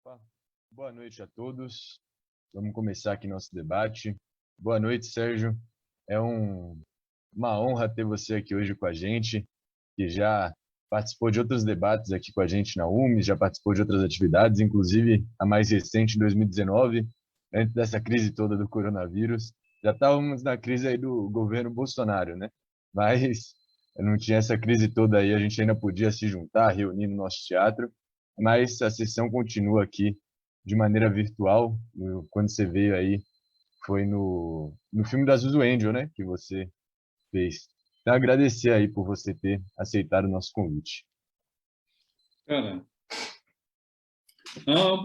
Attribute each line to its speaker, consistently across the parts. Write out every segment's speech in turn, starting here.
Speaker 1: Opa, boa noite a todos. Vamos começar aqui nosso debate. Boa noite, Sérgio. É uma honra ter você aqui hoje com a gente, que já participou de outros debates aqui com a gente na UMES, já participou de outras atividades, inclusive a mais recente em 2019, antes dessa crise toda do coronavírus. Já estávamos na crise aí do governo Bolsonaro, né? Mas não tinha essa crise toda aí, a gente ainda podia se juntar, reunir no nosso teatro, mas a sessão continua aqui de maneira virtual. Quando você veio aí, foi no filme da Zuzu Angel, né, que você fez. Então, agradecer aí por você ter aceitado o nosso convite.
Speaker 2: Cara, é um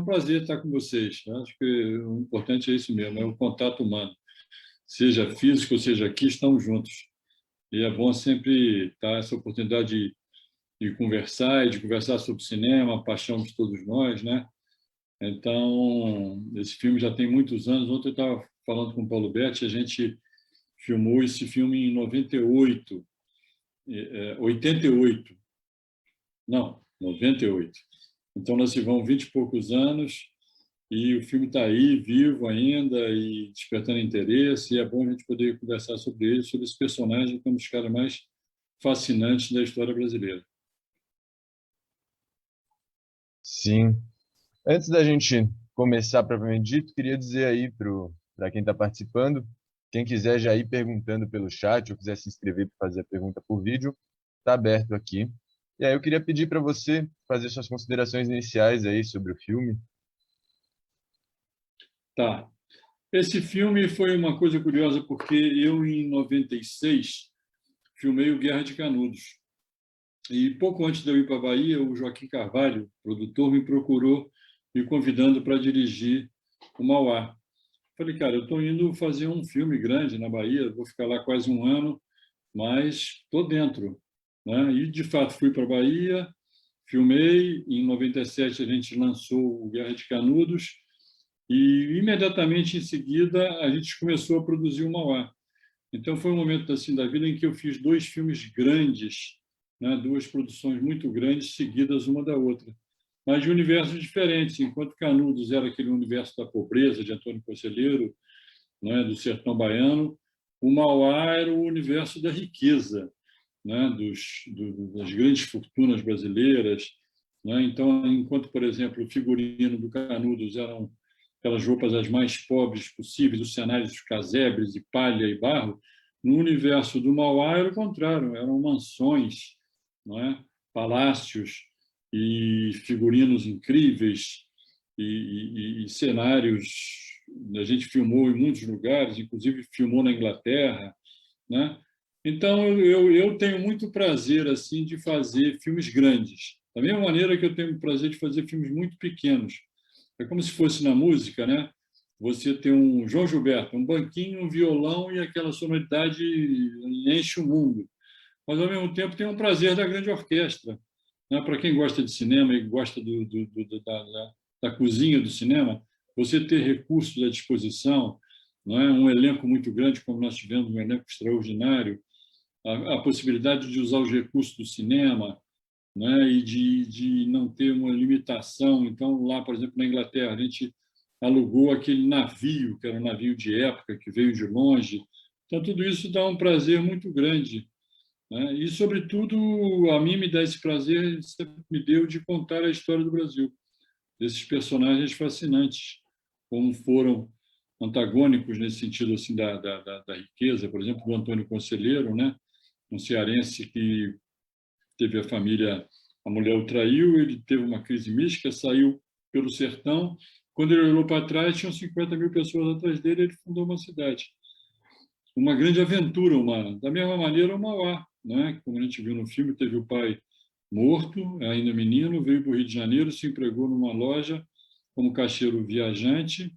Speaker 2: prazer estar com vocês. Acho que o importante é isso mesmo, é o contato humano. Seja físico, seja aqui, estamos juntos. E é bom sempre estar essa oportunidade de conversar e de conversar sobre cinema, a paixão de todos nós, né? Então, esse filme já tem muitos anos. Ontem eu estava falando com o Paulo Betti, a gente filmou esse filme em 98, 88. Não, 98. Então, nós vamos 20 e poucos anos e o filme está aí, vivo ainda e despertando interesse. E é bom a gente poder conversar sobre ele, sobre esse personagem, que é um dos caras mais fascinantes da história brasileira.
Speaker 1: Sim. Antes da gente começar propriamente dito, queria dizer aí para quem está participando, quem quiser já ir perguntando pelo chat ou quiser se inscrever para fazer a pergunta por vídeo, está aberto aqui. E aí eu queria pedir para você fazer suas considerações iniciais aí sobre o filme.
Speaker 2: Tá. Esse filme foi uma coisa curiosa, porque eu, em 96, filmei o Guerra de Canudos. E pouco antes de eu ir para a Bahia, o Joaquim Carvalho, produtor, me procurou me convidando para dirigir o Mauá. Falei, cara, eu estou indo fazer um filme grande na Bahia, vou ficar lá quase um ano, mas estou dentro, né? E, de fato, fui para a Bahia, filmei. Em 97, a gente lançou o Guerra de Canudos e, imediatamente em seguida, a gente começou a produzir o Mauá. Então, foi um momento assim da vida em que eu fiz dois filmes grandes, né? Duas produções muito grandes, seguidas uma da outra, mas de universos diferentes. Enquanto Canudos era aquele universo da pobreza, de Antônio Conselheiro, né? Do sertão baiano, o Mauá era o universo da riqueza, né? Das grandes fortunas brasileiras, né? Então, enquanto, por exemplo, o figurino do Canudos eram aquelas roupas as mais pobres possíveis, os cenários de casebres, de palha e barro, no universo do Mauá era o contrário, eram mansões, não é? Palácios e figurinos incríveis e cenários. A gente filmou em muitos lugares, inclusive filmou na Inglaterra, né? Então, eu tenho muito prazer assim de fazer filmes grandes, da mesma maneira que eu tenho o prazer de fazer filmes muito pequenos. É como se fosse na música, né? Você tem um João Gilberto, um banquinho, um violão e aquela sonoridade enche o mundo. Mas, ao mesmo tempo, tem um prazer da grande orquestra, né? Para quem gosta de cinema e gosta da cozinha do cinema, você ter recursos à disposição, não é? Um elenco muito grande, como nós tivemos, um elenco extraordinário, a possibilidade de usar os recursos do cinema, né? E de não ter uma limitação. Então, lá, por exemplo, na Inglaterra, a gente alugou aquele navio, que era um navio de época, que veio de longe. Então, tudo isso dá um prazer muito grande, né? E, sobretudo, a mim me dá esse prazer, sempre me deu, de contar a história do Brasil, desses personagens fascinantes, como foram antagônicos nesse sentido assim da riqueza, por exemplo, do Antônio Conselheiro, né? Um cearense que teve a mulher o traiu, ele teve uma crise mística, saiu pelo sertão. Quando ele olhou para trás, tinham 50 mil pessoas atrás dele, ele fundou uma cidade. Uma grande aventura humana. Da mesma maneira, o Mauá, né? Como a gente viu no filme, teve o pai morto, ainda menino, veio para o Rio de Janeiro, se empregou numa loja como caixeiro viajante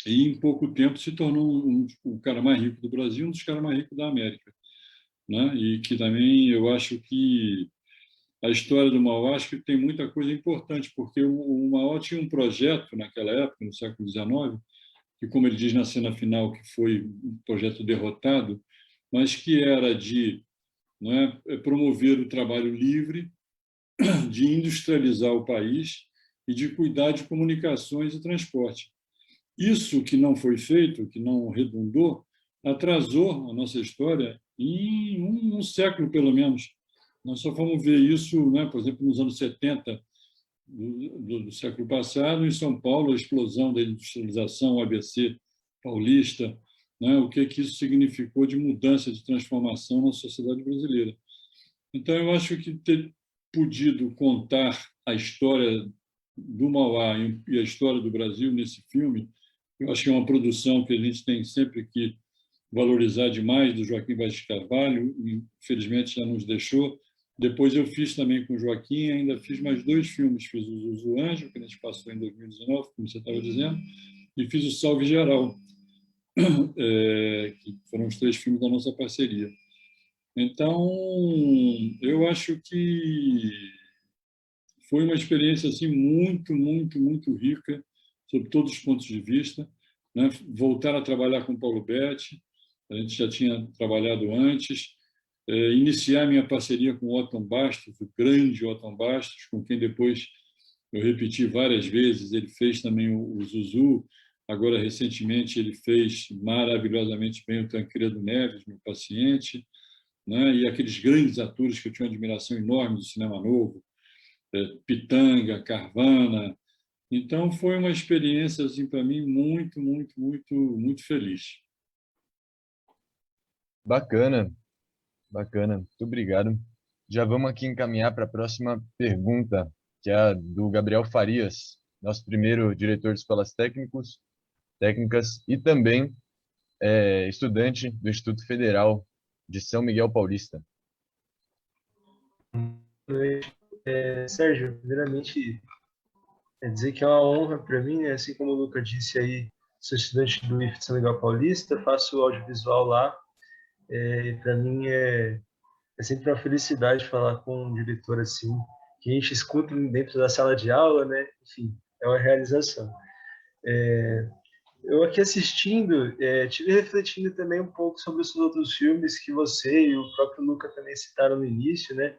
Speaker 2: e, em pouco tempo, se tornou o cara mais rico do Brasil, um dos caras mais ricos da América, né? E que também eu acho que a história do Mauá, acho que tem muita coisa importante, porque o Mauá tinha um projeto naquela época, no século XIX, que, como ele diz na cena final, que foi um projeto derrotado, mas que era de, não é, promover o trabalho livre, de industrializar o país e de cuidar de comunicações e transporte. Isso que não foi feito, que não redundou, atrasou a nossa história em um século, pelo menos. Nós só fomos ver isso, né, por exemplo, nos anos 70 do século passado, em São Paulo, a explosão da industrialização, o ABC paulista, né, o que isso significou de mudança, de transformação na sociedade brasileira. Então, eu acho que ter podido contar a história do Mauá e a história do Brasil nesse filme, eu acho que é uma produção que a gente tem sempre que valorizar demais, do Joaquim Vaz de Carvalho, infelizmente já nos deixou. Depois eu fiz também com o Joaquim, ainda fiz mais 2 filmes, fiz o Zuzu Anjo, que a gente passou em 2019, como você estava dizendo, e fiz o Salve Geral, que foram os 3 filmes da nossa parceria. Então, eu acho que foi uma experiência assim muito, muito, muito rica, sob todos os pontos de vista, né? Voltar a trabalhar com o Paulo Betti, a gente já tinha trabalhado antes, iniciar minha parceria com o Otton Bastos, o grande Otton Bastos, com quem depois eu repeti várias vezes, ele fez também o Zuzu, agora recentemente ele fez maravilhosamente bem o Tancredo Neves, meu paciente, né? E aqueles grandes atores que eu tinha uma admiração enorme do cinema novo, Pitanga, Carvana. Então foi uma experiência assim para mim muito, muito, muito, muito feliz.
Speaker 1: Bacana, bacana. Muito obrigado. Já vamos aqui encaminhar para a próxima pergunta, que é a do Gabriel Farias, nosso primeiro diretor de escolas técnicas e também estudante do Instituto Federal de São Miguel Paulista.
Speaker 3: Sérgio, primeiramente, dizer que é uma honra para mim, né? Assim como o Luca disse aí, sou estudante do IF de São Miguel Paulista, faço audiovisual lá, e para mim é sempre uma felicidade falar com um diretor assim, que a gente escuta dentro da sala de aula, né? Enfim, é uma realização. Eu aqui assistindo, tive refletindo também um pouco sobre os outros filmes que você e o próprio Luca também citaram no início, né?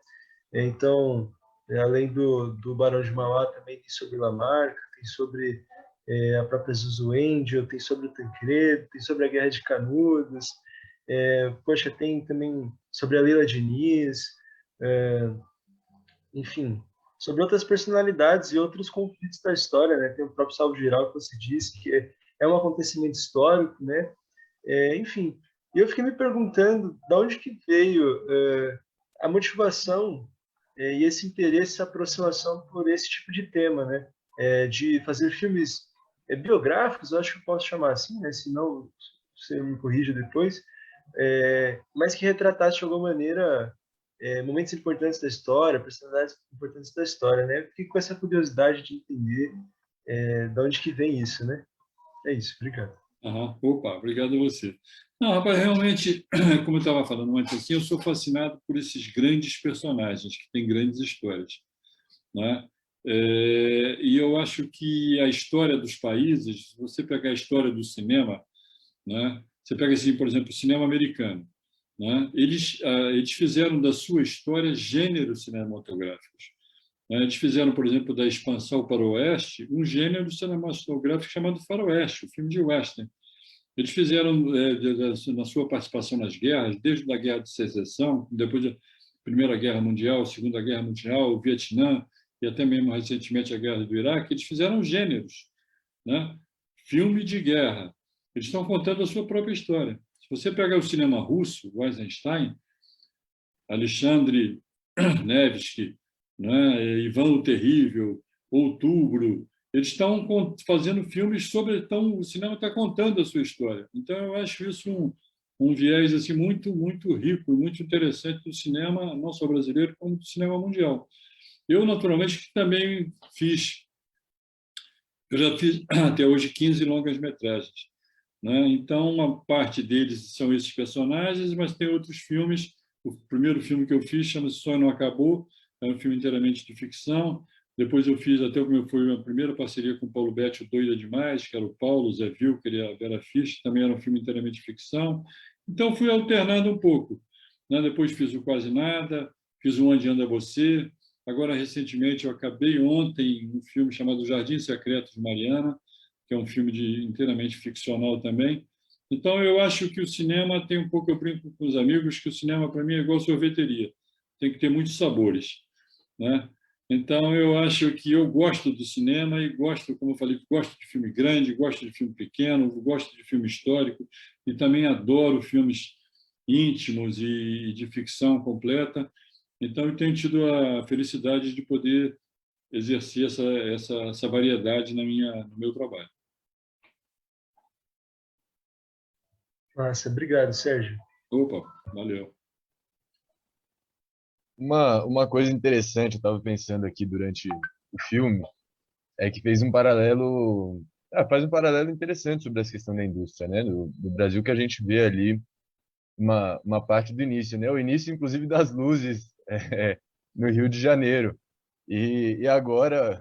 Speaker 3: Então, além do Barão de Mauá, também tem sobre Lamarca, tem sobre a própria Zuzu Angel, tem sobre o Tancredo, tem sobre a Guerra de Canudos, poxa, tem também sobre a Leila Diniz, enfim, sobre outras personalidades e outros conflitos da história, né? Tem o próprio Salvo Geral, que você disse, que é um acontecimento histórico, né? Enfim, eu fiquei me perguntando de onde que veio a motivação e esse interesse, essa aproximação por esse tipo de tema, né? De fazer filmes biográficos, eu acho que eu posso chamar assim, né? Se não, você me corrija depois, mas que retratasse de alguma maneira momentos importantes da história, personalidades importantes da história, né? Eu fiquei com essa curiosidade de entender de onde que vem isso, né? É isso, obrigado.
Speaker 2: Opa, obrigado a você. Não, rapaz, realmente, como eu estava falando antes, assim, eu sou fascinado por esses grandes personagens que têm grandes histórias, né? E eu acho que a história dos países, se você pegar a história do cinema, né? Você pega assim, por exemplo, o cinema americano, né? Eles fizeram da sua história gêneros cinematográficos. Eles fizeram, por exemplo, da expansão para o oeste, um gênero cinematográfico chamado faroeste, o filme de western. Eles fizeram, na sua participação nas guerras, desde a Guerra de Secessão, depois da Primeira Guerra Mundial, Segunda Guerra Mundial, o Vietnã, e até mesmo recentemente a Guerra do Iraque, eles fizeram gêneros, né? Filme de guerra. Eles estão contando a sua própria história. Se você pegar o cinema russo, o Eisenstein, Alexandre Nevsky, né? Ivan o Terrível, Outubro, eles estão fazendo filmes sobre... Então, o cinema está contando a sua história. Então, eu acho isso um viés assim, muito, muito rico e muito interessante do cinema, não só brasileiro, como do cinema mundial. Eu, naturalmente, também eu já fiz até hoje 15 longas-metragens, né? Então, uma parte deles são esses personagens, mas tem outros filmes. O primeiro filme que eu fiz chama-se Sonho Não Acabou, é um filme inteiramente de ficção. Depois eu fiz até foi a primeira parceria com o Paulo Betti, o Doida Demais, que era o Paulo, o Zé Vilker e a Vera Fischer, também era um filme inteiramente de ficção. Então, fui alternando um pouco, né? Depois fiz o Quase Nada, fiz o Onde Anda Você, Agora, recentemente, eu acabei ontem um filme chamado Jardim Secreto de Mariana, que é um filme inteiramente ficcional também. Então, eu acho que o cinema tem um pouco, eu brinco com os amigos, que o cinema, para mim, é igual sorveteria. Tem que ter muitos sabores, né? Então, eu acho que eu gosto do cinema e gosto, como eu falei, gosto de filme grande, gosto de filme pequeno, gosto de filme histórico e também adoro filmes íntimos e de ficção completa. Então, eu tenho tido a felicidade de poder exercer essa variedade no meu trabalho.
Speaker 3: Massa, obrigado, Sérgio.
Speaker 2: Opa, valeu.
Speaker 1: Uma coisa interessante, eu estava pensando aqui durante o filme, é que fez um paralelo, faz um paralelo interessante sobre essa questão da indústria, né? Do Brasil, que a gente vê ali uma parte do início, né? O início, inclusive, das luzes no Rio de Janeiro. E agora,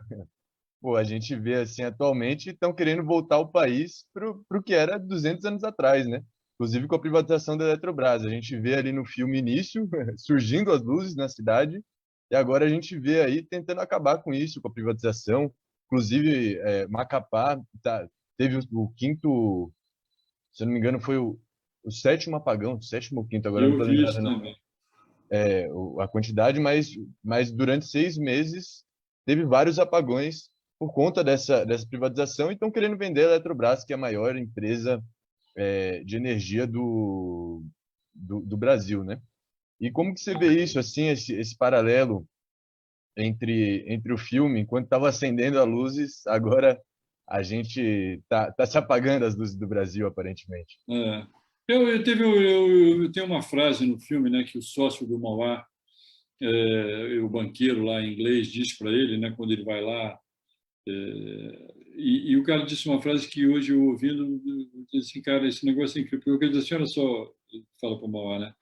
Speaker 1: pô, a gente vê assim, atualmente, estão querendo voltar o país para o que era 200 anos atrás, né? Inclusive com a privatização da Eletrobras. A gente vê ali no filme início, surgindo as luzes na cidade, e agora a gente vê aí tentando acabar com isso, com a privatização. Inclusive, Macapá teve o quinto, se eu não me engano, foi o sétimo apagão, sétimo ou quinto, agora eu não
Speaker 2: Eu
Speaker 1: estou
Speaker 2: vi
Speaker 1: lembrado
Speaker 2: isso
Speaker 1: não,
Speaker 2: também.
Speaker 1: a quantidade, mas durante 6 meses teve vários apagões por conta dessa privatização e estão querendo vender a Eletrobras, que é a maior empresa de energia do Brasil, né? E como que você vê isso, assim, esse paralelo entre o filme, enquanto estava acendendo as luzes, agora a gente tá se apagando as luzes do Brasil, aparentemente.
Speaker 2: É. Eu tenho uma frase no filme, né, que o sócio do Mauá, o banqueiro lá em inglês, diz para ele, né, quando ele vai lá, e o cara disse uma frase que hoje eu ouvindo, eu disse assim, cara, esse negócio é incrível. Porque ele disse assim, olha só, ele fala para o Mauá, né,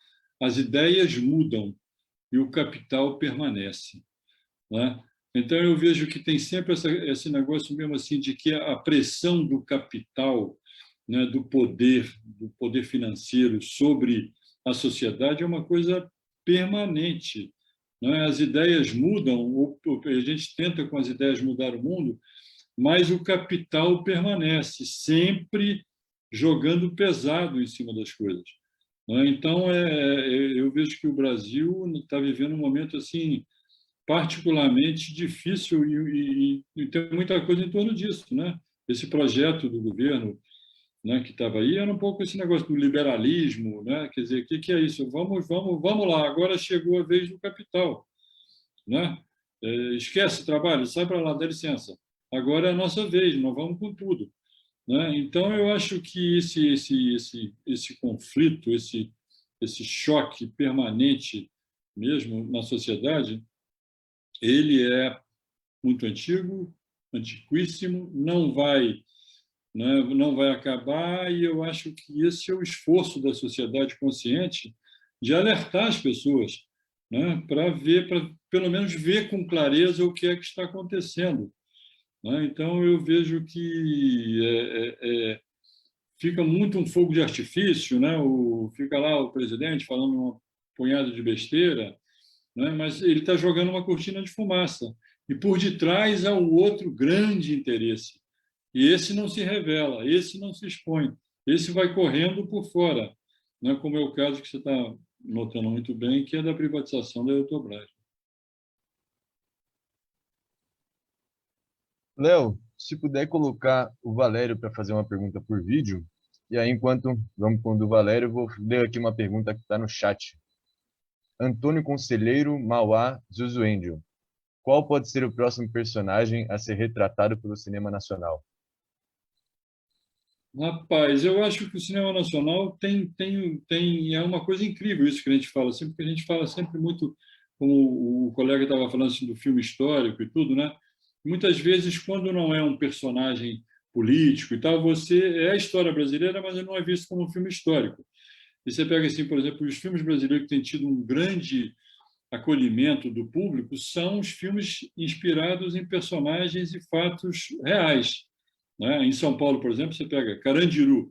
Speaker 2: as ideias mudam e o capital permanece, né? Então eu vejo que tem sempre esse negócio mesmo assim de que a pressão do capital, né, do poder financeiro sobre a sociedade é uma coisa permanente, né? As ideias mudam, a gente tenta com as ideias mudar o mundo, mas o capital permanece sempre jogando pesado em cima das coisas, né? Então eu vejo que o Brasil está vivendo um momento assim particularmente difícil e tem muita coisa em torno disso, né? Esse projeto do governo, né, que estava aí era um pouco esse negócio do liberalismo, né? Quer dizer, o que é isso? Vamos lá, agora chegou a vez do capital, né? Esquece o trabalho, sai para lá, dá licença. Agora é a nossa vez, nós vamos com tudo, né? Então eu acho que esse conflito, esse choque permanente mesmo na sociedade, ele é muito antigo, antiquíssimo, não vai acabar, e eu acho que esse é o esforço da sociedade consciente de alertar as pessoas, né, para pelo menos ver com clareza o que é que está acontecendo, né? Então eu vejo que fica muito um fogo de artifício, né? Fica lá o presidente falando uma punhado de besteira, né? Mas ele está jogando uma cortina de fumaça. E por detrás há um outro grande interesse. E esse não se revela, esse não se expõe, esse vai correndo por fora, né? Como é o caso que você está notando muito bem, que é da privatização da Eletrobras.
Speaker 1: Léo, se puder colocar o Valério para fazer uma pergunta por vídeo, e aí enquanto vamos com o do Valério, eu vou ler aqui uma pergunta que está no chat. Antônio Conselheiro Mauá Zuzuendio. Qual pode ser o próximo personagem a ser retratado pelo cinema nacional?
Speaker 2: Rapaz, eu acho que o cinema nacional é uma coisa incrível isso que a gente fala, sempre que a gente fala sempre muito, como o colega estava falando assim, do filme histórico e tudo, né? Muitas vezes, quando não é um personagem político e tal, é a história brasileira, mas não é visto como um filme histórico. E você pega assim, por exemplo, os filmes brasileiros que têm tido um grande acolhimento do público são os filmes inspirados em personagens e fatos reais, né? Em São Paulo, por exemplo, você pega Carandiru,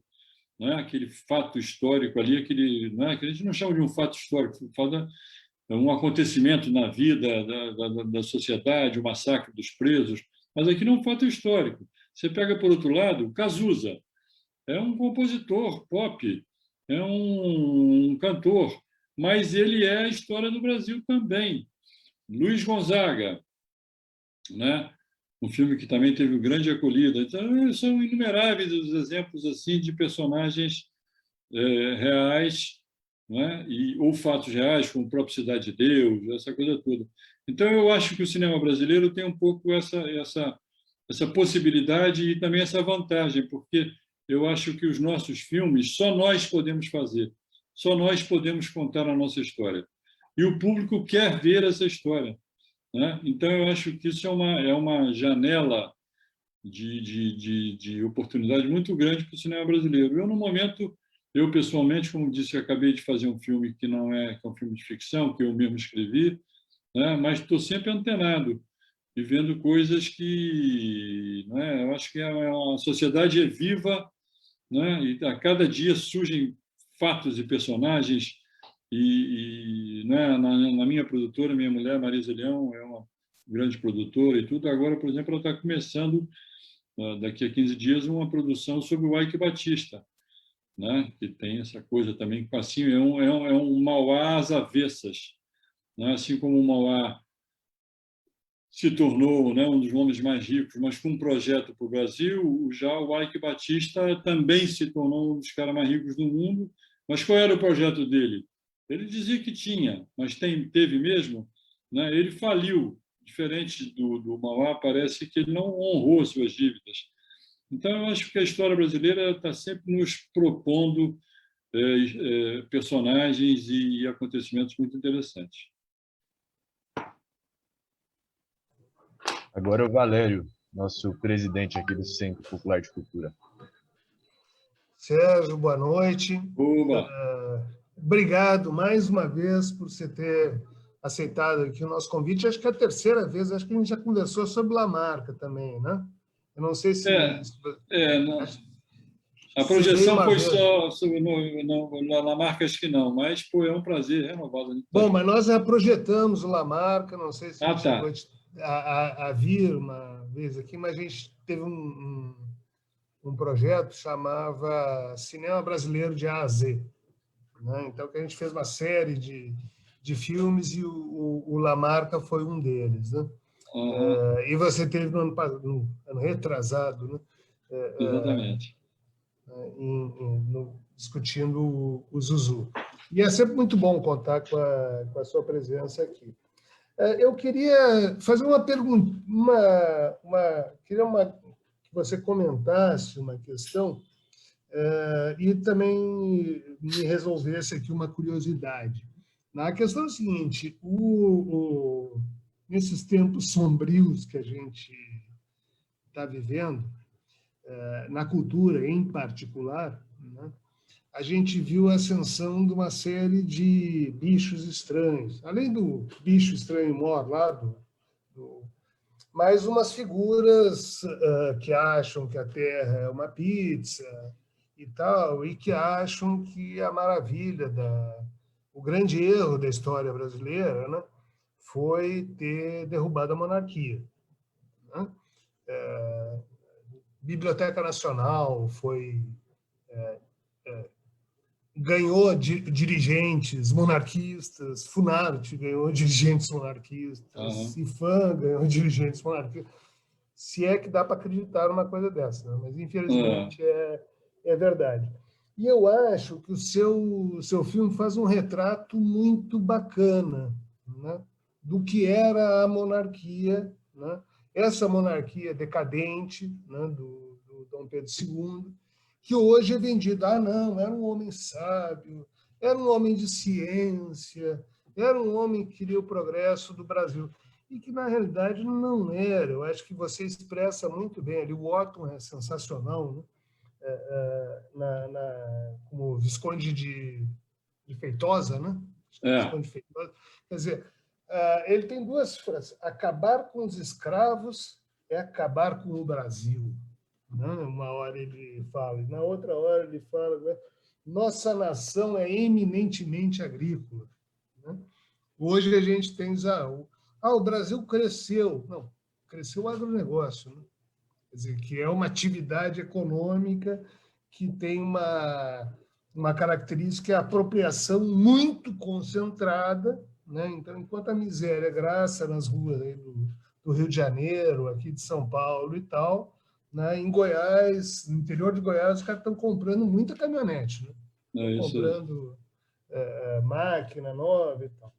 Speaker 2: né? Aquele fato histórico ali, né? Que a gente não chama de um fato histórico, um acontecimento na vida da sociedade, o massacre dos presos, mas aqui não é um fato histórico. Você pega, por outro lado, Cazuza, é um compositor pop, é um cantor, mas ele é a história do Brasil também. Luiz Gonzaga, né? Um filme que também teve grande acolhida. Então, são inumeráveis os exemplos assim de personagens reais, né? Ou fatos reais, como o próprio Cidade de Deus, essa coisa toda. Então, eu acho que o cinema brasileiro tem um pouco essa possibilidade e também essa vantagem, porque eu acho que os nossos filmes só nós podemos fazer, só nós podemos contar a nossa história. E o público quer ver essa história, né? Então, eu acho que isso é uma janela de oportunidade muito grande para o cinema brasileiro. Eu, no momento, eu pessoalmente, como disse, acabei de fazer um filme que não é, que é um filme de ficção, que eu mesmo escrevi, né? Mas estou sempre antenado e vendo coisas que, né, eu acho que a sociedade é viva, né? E a cada dia surgem fatos e personagens né, na minha produtora, minha mulher, Marisa Leão, é uma grande produtora e tudo. Agora, por exemplo, ela está começando, daqui a 15 dias, uma produção sobre o Ike Batista, né? Que tem essa coisa também, assim, é um Mauá às avessas, né? Assim como o Mauá se tornou, né, um dos homens mais ricos, mas com um projeto para o Brasil, já o Ike Batista também se tornou um dos caras mais ricos do mundo. Mas qual era o projeto dele? Ele dizia que tinha, mas teve mesmo, né? Ele faliu. Diferente do Mauá, parece que ele não honrou suas dívidas. Então, eu acho que a história brasileira está sempre nos propondo personagens e acontecimentos muito interessantes.
Speaker 1: Agora é o Valério, nosso presidente aqui do Centro Popular de Cultura.
Speaker 4: Sérgio, boa noite.
Speaker 2: Oba!
Speaker 4: Obrigado mais uma vez por você ter aceitado aqui o nosso convite. Acho que é a terceira vez, acho que a gente já conversou sobre Lamarca também, né? Eu não sei se...
Speaker 2: Não. A projeção foi só na Lamarca, acho que não, mas pô, é um prazer renovado.
Speaker 4: Bom, mas nós já projetamos o Lamarca, não sei se a gente chegou a vir uma vez aqui, mas a gente teve um projeto chamava Cinema Brasileiro de A a Z, né? Então, que a gente fez uma série de filmes e o Lamarca foi um deles, né?
Speaker 2: Uhum.
Speaker 4: E você teve no ano retrasado, né?
Speaker 2: Exatamente.
Speaker 4: Discutindo o Zuzu. E é sempre muito bom contar com a sua presença aqui. Eu queria fazer uma pergunta, queria que você comentasse uma questão e também me resolvesse aqui uma curiosidade. A questão é a seguinte: nesses tempos sombrios que a gente está vivendo, na cultura em particular, né, a gente viu a ascensão de uma série de bichos estranhos, além do bicho estranho mor lá, mas umas figuras que acham que a Terra é uma pizza e tal, e que acham que a maravilha, o grande erro da história brasileira, né, foi ter derrubado a monarquia, né? Biblioteca Nacional ganhou dirigentes monarquistas, Funarte ganhou dirigentes monarquistas, IFAM ganhou dirigentes monarquistas. Se é que dá para acreditar numa coisa dessa, né? Mas infelizmente é verdade. E eu acho que o seu filme faz um retrato muito bacana, né, do que era a monarquia, né? Essa monarquia decadente, né, do Dom Pedro II, que hoje é vendido. Não, era um homem sábio, era um homem de ciência, era um homem que queria o progresso do Brasil. E que, na realidade, não era. Eu acho que você expressa muito bem ali. O Otton é sensacional, né? Como Visconde de Feitosa, né? Visconde de Feitosa. Quer dizer, ele tem duas frases: acabar com os escravos é acabar com o Brasil. Não, uma hora ele fala, e na outra hora ele fala, né, nossa nação é eminentemente agrícola, né? Hoje a gente tem o Brasil cresceu. Não, cresceu o agronegócio, né? Quer dizer, que é uma atividade econômica que tem uma característica, que é a apropriação muito concentrada, né? Então, enquanto a miséria graça nas ruas aí do Rio de Janeiro, aqui de São Paulo e tal, né? Em Goiás, no interior de Goiás, os caras estão comprando muita caminhonete, né? Estão comprando máquina nova e tal.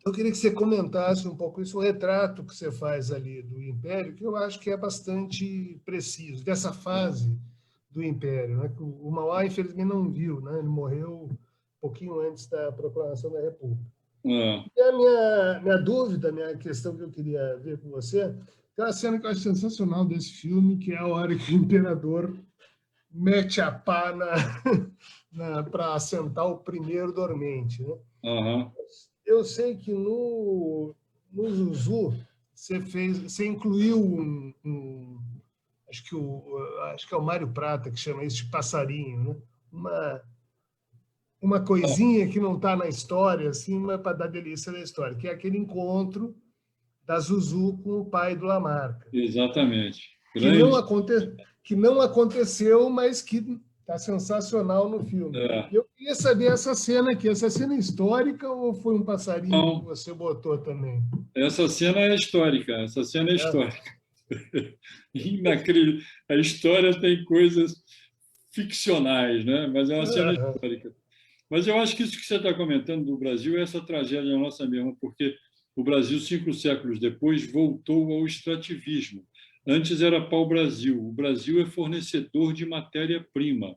Speaker 4: Eu queria que você comentasse um pouco isso, o retrato que você faz ali do Império, que eu acho que é bastante preciso, dessa fase do Império, né? O Mauá, infelizmente, não viu, né? Ele morreu um pouquinho antes da proclamação da República. E a minha dúvida, a minha questão que eu queria ver com você, tem uma cena que eu acho sensacional desse filme, que é a hora que o imperador mete a pá para assentar o primeiro dormente, né? Eu sei que no Zuzu você incluiu acho que é o Mário Prata que chama isso de passarinho, né? Uma coisinha que não está na história, assim, mas para dar delícia na história, que é aquele encontro da Zuzu com o pai do Lamarca.
Speaker 2: Exatamente.
Speaker 4: Que não aconteceu, mas que está sensacional no filme. Eu queria saber essa cena aqui. Essa cena é histórica ou foi um passarinho que você botou também?
Speaker 2: Essa cena é histórica. Essa cena é histórica. A história tem coisas ficcionais, né? Mas é uma cena histórica. Mas eu acho que isso que você está comentando do Brasil é essa tragédia nossa mesmo, porque o Brasil, 5 séculos depois, voltou ao extrativismo. Antes era pau-brasil. O Brasil é fornecedor de matéria-prima.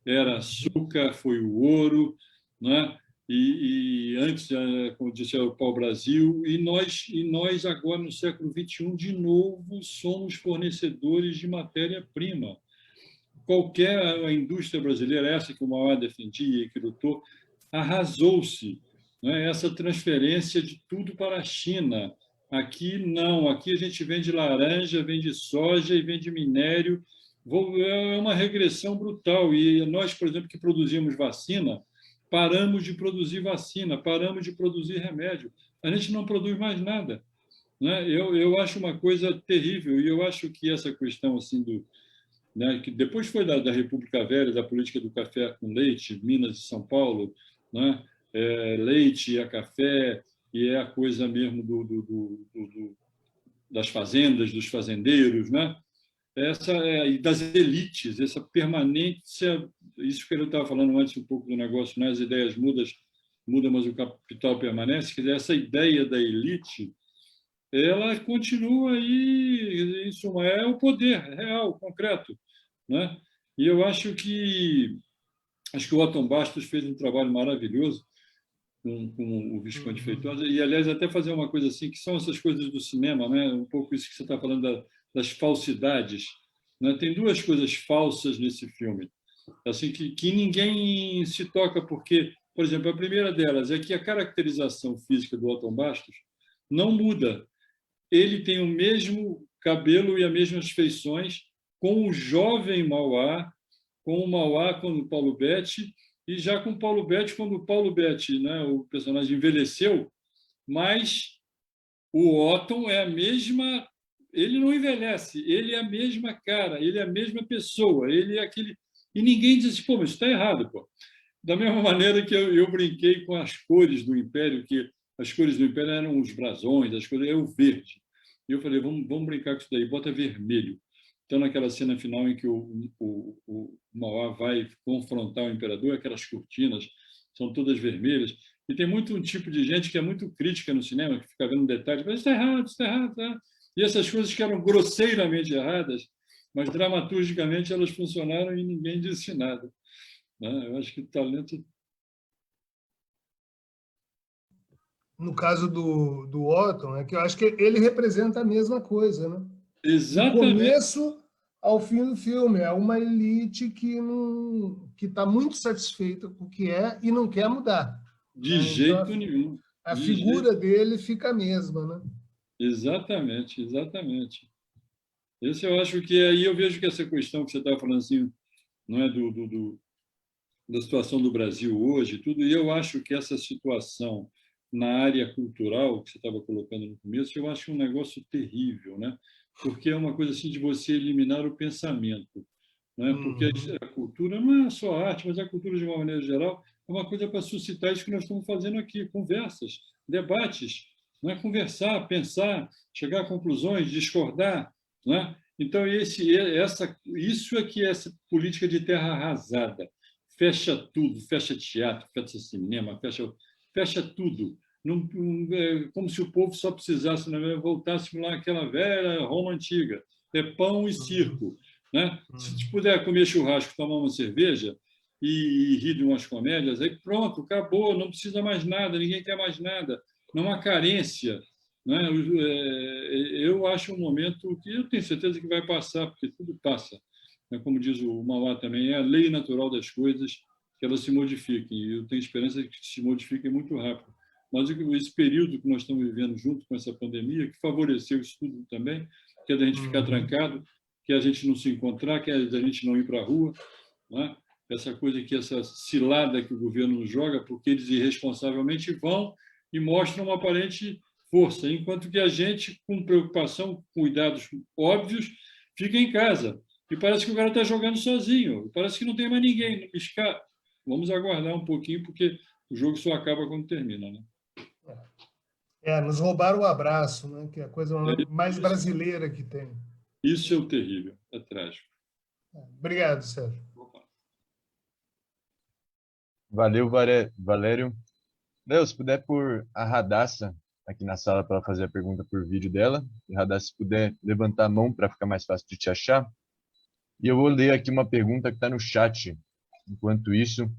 Speaker 2: Era açúcar, foi o ouro, né? E antes, como disse, era o pau-brasil. E nós, agora, no século XXI, de novo, somos fornecedores de matéria-prima. A indústria brasileira, essa que o Mauá defendia e que lutou, arrasou-se, né? Essa transferência de tudo para a China. Aqui não, aqui a gente vende laranja, vende soja e vende minério. É uma regressão brutal. E nós, por exemplo, que produzimos vacina, paramos de produzir vacina, paramos de produzir remédio. A gente não produz mais nada, né? Eu acho uma coisa terrível, e eu acho que essa questão assim né, que depois foi da República Velha, da política do café com leite, Minas e São Paulo, né? Leite a café, e é a coisa mesmo das fazendas, dos fazendeiros, né? E das elites, essa permanência, isso que eu estava falando antes um pouco do negócio, né? As ideias mudam, mas o capital permanece. Quer dizer, essa ideia da elite, ela continua aí, em suma, é o poder real, concreto, né? E eu acho que o Otton Bastos fez um trabalho maravilhoso com o Visconde Feitosa, e, aliás, até fazer uma coisa assim, que são essas coisas do cinema, né? Um pouco isso que você está falando das falsidades, né? Tem 2 coisas falsas nesse filme, assim, que ninguém se toca, porque, por exemplo, a primeira delas é que a caracterização física do Otton Bastos não muda. Ele tem o mesmo cabelo e as mesmas feições com o jovem Mauá, com o Mauá quando o Paulo Betti, e já com o Paulo Betti quando o Paulo Betti, né, o personagem, envelheceu, mas o Otton é a mesma, ele não envelhece, ele é a mesma cara, ele é a mesma pessoa, ele é aquele... E ninguém diz assim, pô, mas isso está errado, pô. Da mesma maneira que eu brinquei com as cores do Império, que as cores do Império eram os brasões, as cores, é o verde. E eu falei, vamos brincar com isso daí, bota vermelho. Então, naquela cena final em que o Mauá vai confrontar o imperador, aquelas cortinas são todas vermelhas. E tem muito um tipo de gente que é muito crítica no cinema, que fica vendo detalhes, mas isso está errado, isso está errado, tá? E essas coisas que eram grosseiramente erradas, mas dramaturgicamente elas funcionaram e ninguém disse nada, né? Eu acho que o talento...
Speaker 4: No caso do Otton, é que eu acho que ele representa a mesma coisa, né?
Speaker 2: Exatamente.
Speaker 4: Do começo ao fim do filme. É uma elite que está muito satisfeita com o que é e não quer mudar.
Speaker 2: De jeito nenhum.
Speaker 4: A figura dele fica a mesma, né?
Speaker 2: Exatamente, exatamente. Esse eu acho que aí eu vejo que essa questão que você estava falando assim, não é da situação do Brasil hoje, tudo. E eu acho que essa situação na área cultural, que você estava colocando no começo, eu acho um negócio terrível, né? Porque é uma coisa assim de você eliminar o pensamento, né? Porque a cultura não é só arte, mas a cultura, de uma maneira geral, é uma coisa para suscitar isso que nós estamos fazendo aqui, conversas, debates, não é? Conversar, pensar, chegar a conclusões, discordar, né? Então, isso é que é essa política de terra arrasada. Fecha tudo, fecha teatro, fecha cinema, fecha tudo. Como se o povo só precisasse, né, voltasse lá àquela velha Roma antiga. É pão e circo. Né? Se puder comer churrasco, tomar uma cerveja e rir de umas comédias, aí pronto, acabou, não precisa mais nada, ninguém quer mais nada. Não há carência. Né? Eu acho um momento que eu tenho certeza que vai passar, porque tudo passa. Como diz o Mauá também, é a lei natural das coisas que elas se modifiquem. E eu tenho esperança de que se modifiquem muito rápido. Mas esse período que nós estamos vivendo junto com essa pandemia, que favoreceu isso tudo também, que é da gente ficar trancado, que é a gente não se encontrar, que é da gente não ir para a rua, né? Essa coisa que essa cilada que o governo nos joga, porque eles irresponsavelmente vão e mostram uma aparente força, enquanto que a gente, com preocupação, cuidados óbvios, fica em casa. E parece que o cara está jogando sozinho, parece que não tem mais ninguém. Vamos aguardar um pouquinho, porque o jogo só acaba quando termina, né?
Speaker 4: Nos roubaram o abraço, né? Que é a coisa mais brasileira que tem.
Speaker 2: Isso é o terrível, é trágico.
Speaker 4: Obrigado, Sérgio.
Speaker 1: Valeu, Valério. Léo, se puder pôr a Radassa aqui na sala para fazer a pergunta por vídeo dela. E Radassa, se puder levantar a mão para ficar mais fácil de te achar. E eu vou ler aqui uma pergunta que está no chat, enquanto isso,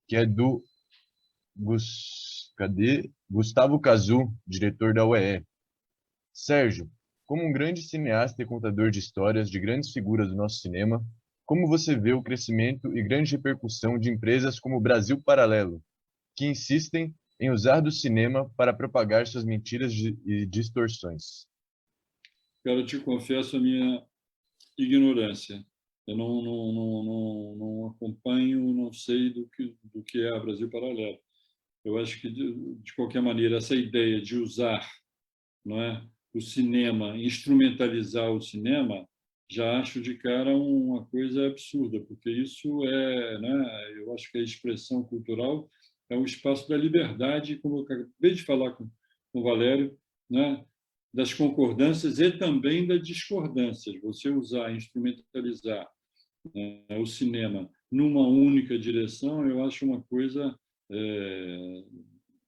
Speaker 1: que é do Gustavo Cazu, diretor da UEE. Sérgio, como um grande cineasta e contador de histórias de grandes figuras do nosso cinema, como você vê o crescimento e grande repercussão de empresas como o Brasil Paralelo, que insistem em usar do cinema para propagar suas mentiras e distorções?
Speaker 2: Eu te confesso a minha ignorância. Eu não acompanho, não sei do que é a Brasil Paralelo. Eu acho que, de qualquer maneira, essa ideia de usar, não é, o cinema, instrumentalizar o cinema, já acho de cara uma coisa absurda, porque isso né, eu acho que a expressão cultural é um espaço da liberdade, como eu acabei de falar com o Valério, né, das concordâncias e também das discordâncias. Você usar, instrumentalizar, né, o cinema numa única direção, eu acho uma coisa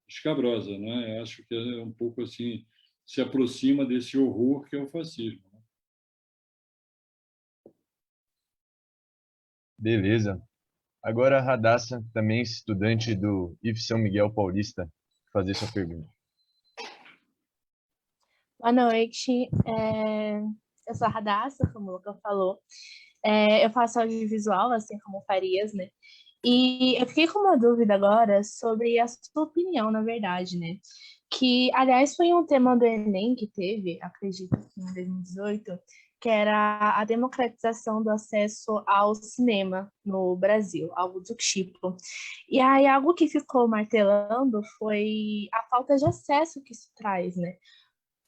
Speaker 2: escabrosa, né? Eu acho que é um pouco assim, se aproxima desse horror que é o fascismo.
Speaker 1: Beleza. Agora a Radassa, também estudante do IF São Miguel Paulista, fazer sua pergunta.
Speaker 5: Boa noite. Eu sou a Radassa, como o Luca falou. Eu faço audiovisual, assim como o Farias, né? E eu fiquei com uma dúvida agora sobre a sua opinião, na verdade, né? Que, aliás, foi um tema do Enem que teve, acredito que em 2018, que era a democratização do acesso ao cinema no Brasil, algo do tipo. E aí, algo que ficou martelando foi a falta de acesso que isso traz, né?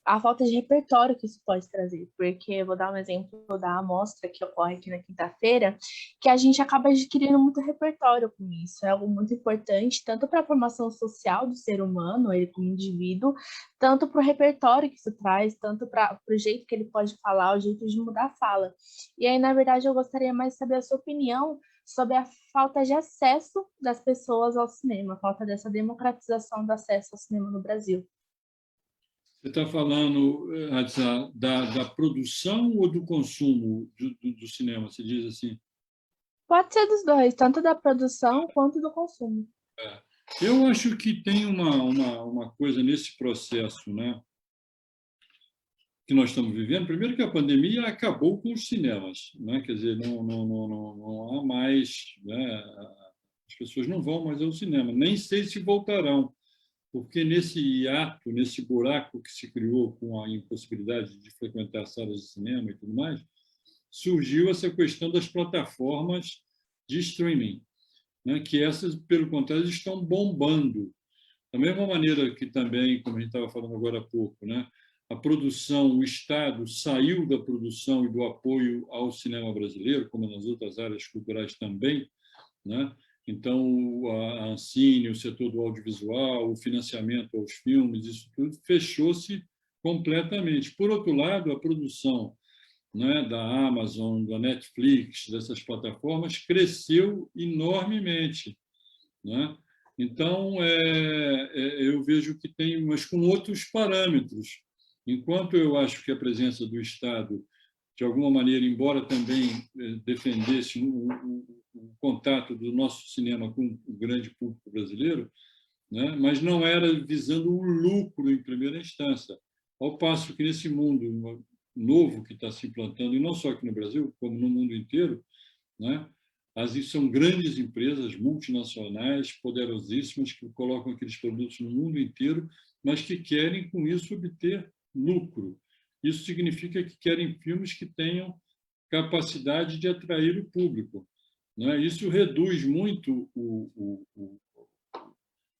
Speaker 5: A falta de repertório que isso pode trazer, porque eu vou dar um exemplo da amostra que ocorre aqui na quinta-feira, que a gente acaba adquirindo muito repertório com isso, é algo muito importante, tanto para a formação social do ser humano, ele como indivíduo, tanto para o repertório que isso traz, tanto para o jeito que ele pode falar, o jeito de mudar a fala. E aí, na verdade, eu gostaria mais de saber a sua opinião sobre a falta de acesso das pessoas ao cinema, a falta dessa democratização do acesso ao cinema no Brasil.
Speaker 2: Você está falando da produção ou do consumo do cinema? Você diz assim?
Speaker 5: Pode ser dos dois, tanto da produção quanto do consumo.
Speaker 2: Eu acho que tem uma coisa nesse processo, né, que nós estamos vivendo. Primeiro que a pandemia acabou com os cinemas, né? Quer dizer, não há mais, né, as pessoas não vão mais ao cinema, nem sei se voltarão. Porque nesse hiato, nesse buraco que se criou com a impossibilidade de frequentar salas de cinema e tudo mais, surgiu essa questão das plataformas de streaming, né? Que essas, pelo contrário, estão bombando. Da mesma maneira que também, como a gente estava falando agora há pouco, né, a produção, o Estado saiu da produção e do apoio ao cinema brasileiro, como nas outras áreas culturais também, né? Então, a Ancine, o setor do audiovisual, o financiamento aos filmes, isso tudo fechou-se completamente. Por outro lado, a produção, né, da Amazon, da Netflix, dessas plataformas, cresceu enormemente, né? Então, eu vejo que tem, mas com outros parâmetros. Enquanto eu acho que a presença do Estado, de alguma maneira, embora também defendesse o contato do nosso cinema com o grande público brasileiro, né, mas não era visando o lucro em primeira instância. Ao passo que nesse mundo novo que está se implantando, e não só aqui no Brasil, como no mundo inteiro, né, são grandes empresas multinacionais, poderosíssimas, que colocam aqueles produtos no mundo inteiro, mas que querem, com isso, obter lucro. Isso significa que querem filmes que tenham capacidade de atrair o público, né? Isso reduz muito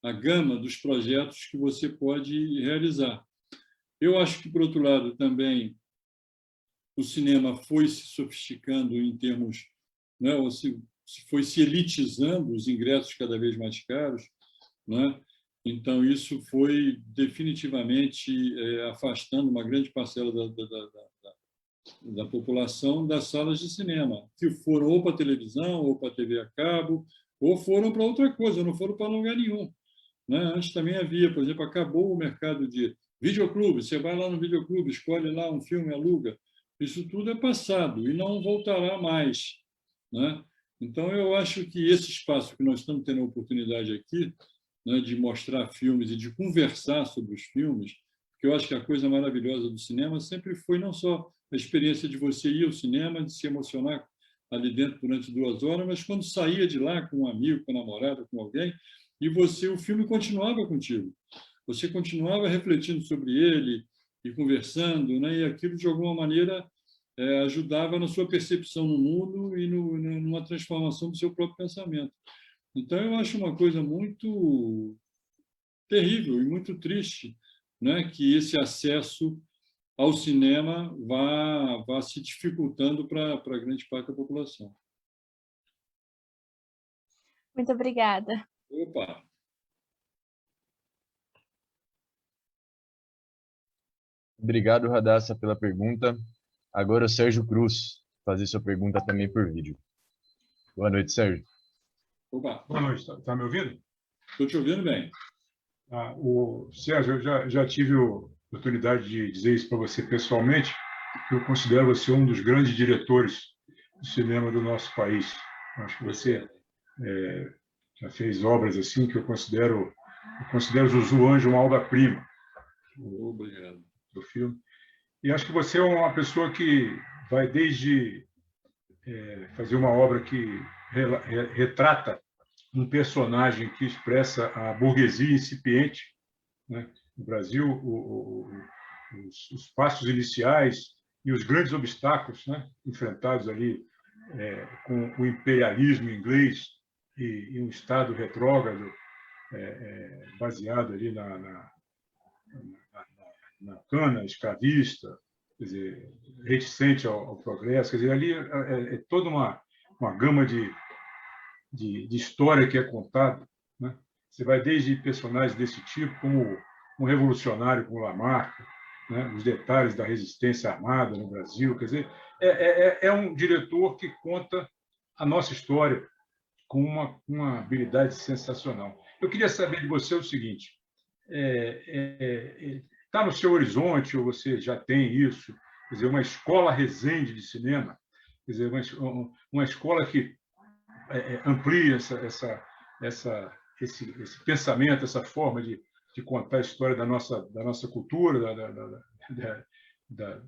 Speaker 2: a gama dos projetos que você pode realizar. Eu acho que, por outro lado, também o cinema foi se sofisticando em termos, né, ou foi se elitizando, os ingressos cada vez mais caros, né? Então, isso foi definitivamente afastando uma grande parcela da população das salas de cinema, que foram ou para a televisão, ou para a TV a cabo, ou foram para outra coisa, não foram para lugar nenhum, né? Antes também havia, por exemplo, acabou o mercado de videoclube, você vai lá no videoclube, escolhe lá um filme, aluga. Isso tudo é passado e não voltará mais, né? Então, eu acho que esse espaço que nós estamos tendo a oportunidade aqui, né, de mostrar filmes e de conversar sobre os filmes, porque eu acho que a coisa maravilhosa do cinema sempre foi não só a experiência de você ir ao cinema, de se emocionar ali dentro durante 2 horas, mas quando saía de lá com um amigo, com a namorada, com alguém, e o filme continuava contigo. Você continuava refletindo sobre ele e conversando, né, e aquilo, de alguma maneira, ajudava na sua percepção no mundo e numa transformação do seu próprio pensamento. Então, eu acho uma coisa muito terrível e muito triste, né, que esse acesso ao cinema vá se dificultando para grande parte da população.
Speaker 5: Muito obrigada.
Speaker 2: Opa!
Speaker 1: Obrigado, Radassa, pela pergunta. Agora o Sérgio Cruz, fazer sua pergunta também por vídeo. Boa noite, Sérgio.
Speaker 2: Opa!
Speaker 6: Boa noite, está me ouvindo?
Speaker 2: Estou te ouvindo bem.
Speaker 6: Sérgio, eu já tive a oportunidade de dizer isso para você pessoalmente, que eu considero você um dos grandes diretores do cinema do nosso país. Acho que você já fez obras assim que eu considero Zuzu Anjo uma obra-prima.
Speaker 2: Obrigado.
Speaker 6: Do filme. E acho que você é uma pessoa que vai desde fazer uma obra que retrata um personagem que expressa a burguesia incipiente, né, no Brasil, os passos iniciais e os grandes obstáculos, né, enfrentados ali com o imperialismo inglês e um Estado retrógrado baseado ali na cana escravista, quer dizer, reticente ao progresso. Quer dizer, ali é toda uma gama de história que é contada, né? Você vai desde personagens desse tipo, como um revolucionário como Lamarck, né? Os detalhes da resistência armada no Brasil. Quer dizer, é um diretor que conta a nossa história com uma habilidade sensacional. Eu queria saber de você o seguinte: está no seu horizonte, ou você já tem isso, quer dizer, uma escola Resende de cinema, quer dizer, uma escola que amplia esse pensamento, essa forma de contar a história da nossa cultura,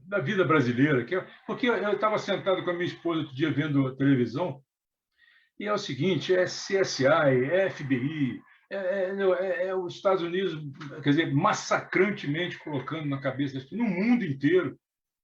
Speaker 6: da vida brasileira. Porque eu estava sentado com a minha esposa outro dia vendo a televisão, e é o seguinte: é CSI, é FBI, os Estados Unidos, quer dizer, massacrantemente colocando na cabeça no mundo inteiro,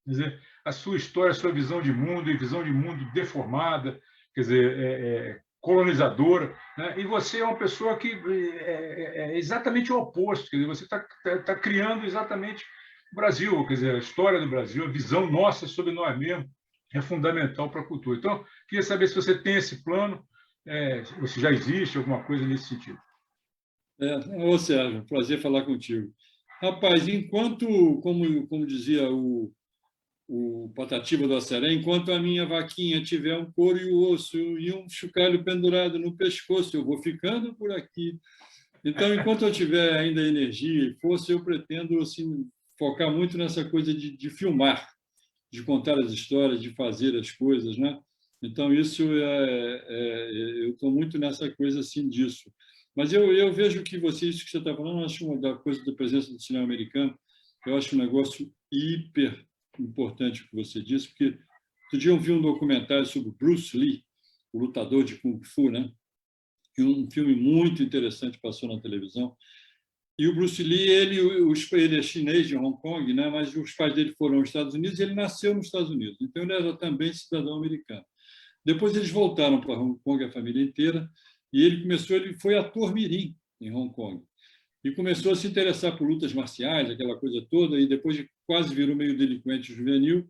Speaker 6: quer dizer, a sua história, a sua visão de mundo, e visão de mundo deformada, quer dizer, colonizadora, né? E você é uma pessoa que é exatamente o oposto, quer dizer, você está criando exatamente o Brasil, quer dizer, a história do Brasil, a visão nossa sobre nós mesmos é fundamental para a cultura. Então, queria saber se você tem esse plano, ou se já existe alguma coisa nesse sentido.
Speaker 2: Ô Sérgio, prazer falar contigo. Rapaz, enquanto, como dizia o Patativa do Açaré, enquanto a minha vaquinha tiver um couro e o osso e um chocalho pendurado no pescoço, eu vou ficando por aqui. Então, enquanto eu tiver ainda energia e força, eu pretendo assim, focar muito nessa coisa de filmar, de contar as histórias, de fazer as coisas, né? Então, isso eu estou muito nessa coisa assim disso. Mas eu vejo que isso que você está falando, eu acho uma da coisa da presença do cinema americano, eu acho um negócio hiper importante o que você disse, porque outro dia eu vi um documentário sobre Bruce Lee, o lutador de Kung Fu, né? E um filme muito interessante passou na televisão. E o Bruce Lee, ele é chinês de Hong Kong, né? Mas os pais dele foram aos Estados Unidos e ele nasceu nos Estados Unidos. Então, ele era também cidadão americano. Depois, eles voltaram para Hong Kong, a família inteira, e ele foi ator mirim em Hong Kong. E começou a se interessar por lutas marciais, aquela coisa toda, e depois quase virou meio delinquente juvenil,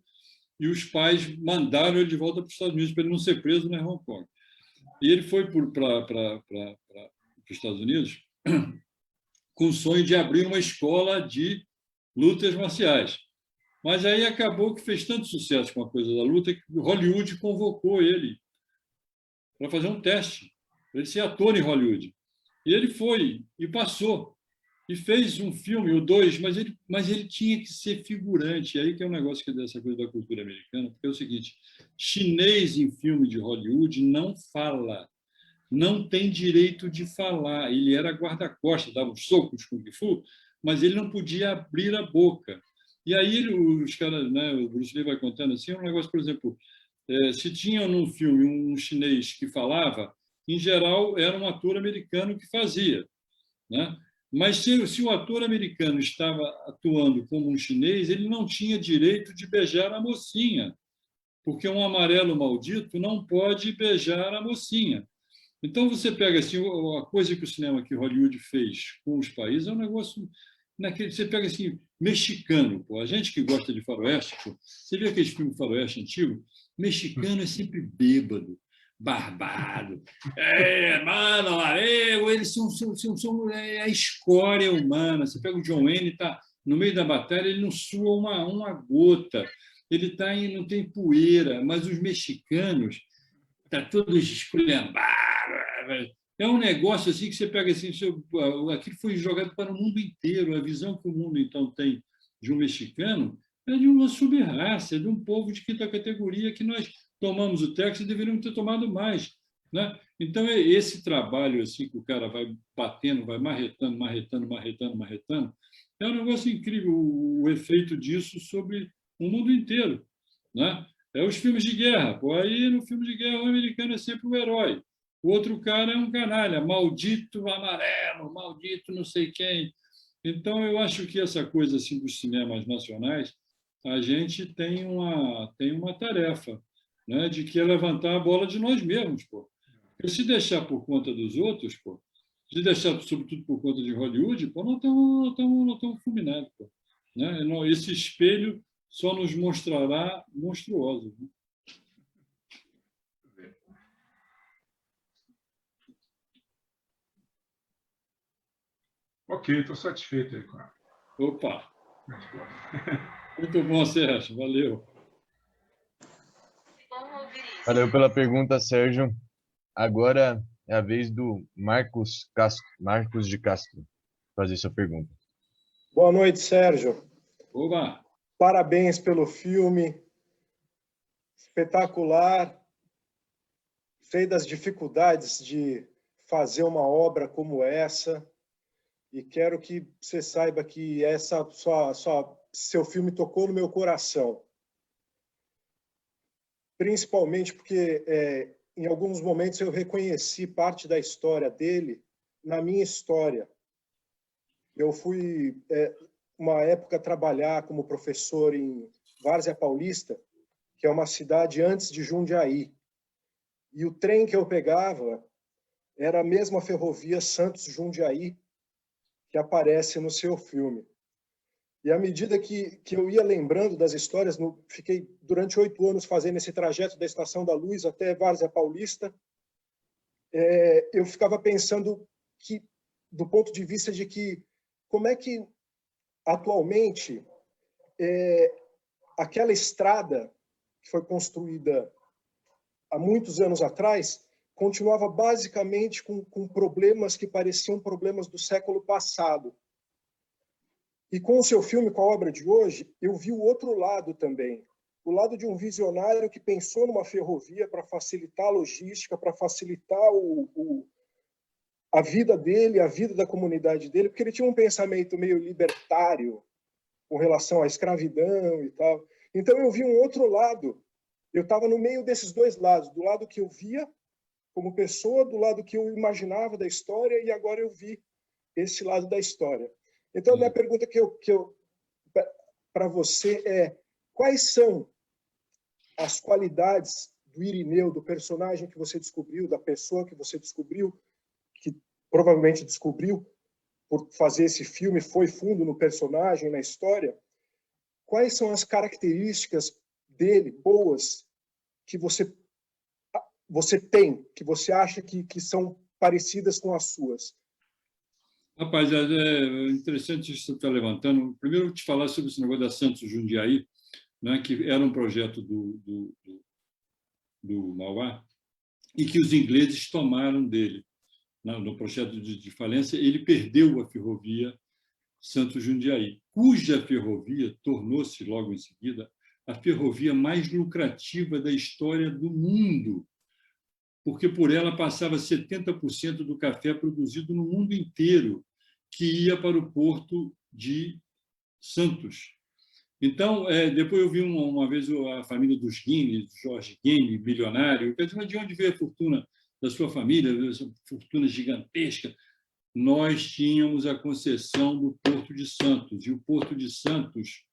Speaker 2: e os pais mandaram ele de volta para os Estados Unidos para ele não ser preso em Hong Kong. E ele foi para os Estados Unidos com o sonho de abrir uma escola de lutas marciais. Mas aí acabou que fez tanto sucesso com a coisa da luta que Hollywood convocou ele para fazer um teste, para ele ser ator em Hollywood. E ele foi, e passou. E fez um filme, o 2, mas ele tinha que ser figurante. E aí que é um negócio que é dessa coisa da cultura americana, porque é o seguinte, chinês em filme de Hollywood não fala, não tem direito de falar. Ele era guarda-costas, dava uns socos com Kung Fu, mas ele não podia abrir a boca. E aí os caras, né, o Bruce Lee vai contando assim, um negócio, por exemplo, se tinha num filme um chinês que falava, em geral era um ator americano que fazia, né? Mas se o ator americano estava atuando como um chinês, ele não tinha direito de beijar a mocinha, porque um amarelo maldito não pode beijar a mocinha. Então, você pega assim, a coisa que o cinema que Hollywood fez com os países é um negócio... Você pega assim, mexicano, pô. A gente que gosta de faroeste, pô, você vê aqueles filmes faroeste antigo, mexicano é sempre bêbado, barbado. Mano, eles são a escória humana. Você pega o John Wayne, está no meio da batalha, ele não sua uma gota, ele não tem poeira, mas os mexicanos tá todos esculhambados. É um negócio assim que você pega assim, aquilo foi jogado para o mundo inteiro. A visão que o mundo então tem de um mexicano é de uma sub-raça, é de um povo de quinta categoria que nós tomamos o Texas e deveríamos ter tomado mais, né? Então é esse trabalho assim que o cara vai batendo, vai marretando, é um negócio incrível o efeito disso sobre o mundo inteiro, né? É os filmes de guerra. Pô, aí no filme de guerra o americano é sempre o herói. O outro cara é um canalha, maldito amarelo, maldito não sei quem. Então, eu acho que essa coisa assim dos cinemas nacionais, a gente tem uma tarefa, né, de que é levantar a bola de nós mesmos. Pô. Porque se deixar por conta dos outros, pô, se deixar sobretudo por conta de Hollywood, pô, nós estamos fulminados. Pô, né? Esse espelho só nos mostrará monstruosos. Né?
Speaker 6: Ok, estou satisfeito aí com a...
Speaker 2: Opa! Muito bom, Sérgio. Valeu.
Speaker 1: Valeu pela pergunta, Sérgio. Agora é a vez do Marcos de Castro fazer sua pergunta.
Speaker 7: Boa noite, Sérgio.
Speaker 2: Oba!
Speaker 7: Parabéns pelo filme. Espetacular. Sei das dificuldades de fazer uma obra como essa. E quero que você saiba que seu filme tocou no meu coração. Principalmente porque, em alguns momentos, eu reconheci parte da história dele na minha história. Eu fui, uma época, trabalhar como professor em Várzea Paulista, que é uma cidade antes de Jundiaí. E o trem que eu pegava era a mesma ferrovia Santos-Jundiaí que aparece no seu filme. E à medida que eu ia lembrando das histórias, fiquei durante 8 anos fazendo esse trajeto da Estação da Luz até Várzea Paulista, eu ficava pensando que, do ponto de vista de que, como é que, atualmente, aquela estrada que foi construída há muitos anos atrás continuava basicamente com problemas que pareciam problemas do século passado. E com o seu filme, com a obra de hoje, eu vi o outro lado também. O lado de um visionário que pensou numa ferrovia para facilitar a logística, para facilitar a vida dele, a vida da comunidade dele, porque ele tinha um pensamento meio libertário com relação à escravidão e tal. Então eu vi um outro lado. Eu estava no meio desses dois lados, do lado que eu via como pessoa, do lado que eu imaginava da história, e agora eu vi esse lado da história. Então, a minha pergunta para você é: quais são as qualidades do Irineu, do personagem que você descobriu, da pessoa que você descobriu, que provavelmente descobriu por fazer esse filme, foi fundo no personagem, na história? Quais são as características dele, boas, que você tem, que você acha que são parecidas com as suas?
Speaker 2: Rapaz, é interessante isso que você está levantando. Primeiro, eu vou te falar sobre esse negócio da Santos Jundiaí, né, que era um projeto do Mauá, e que os ingleses tomaram dele. No projeto de falência, ele perdeu a ferrovia Santos Jundiaí, cuja ferrovia tornou-se, logo em seguida, a ferrovia mais lucrativa da história do mundo, porque por ela passava 70% do café produzido no mundo inteiro, que ia para o porto de Santos. Então, depois eu vi uma vez a família dos Guinness, Jorge Guinness, bilionário, quer dizer, de onde veio a fortuna da sua família, essa fortuna gigantesca? Nós tínhamos a concessão do Porto de Santos, e o Porto de Santos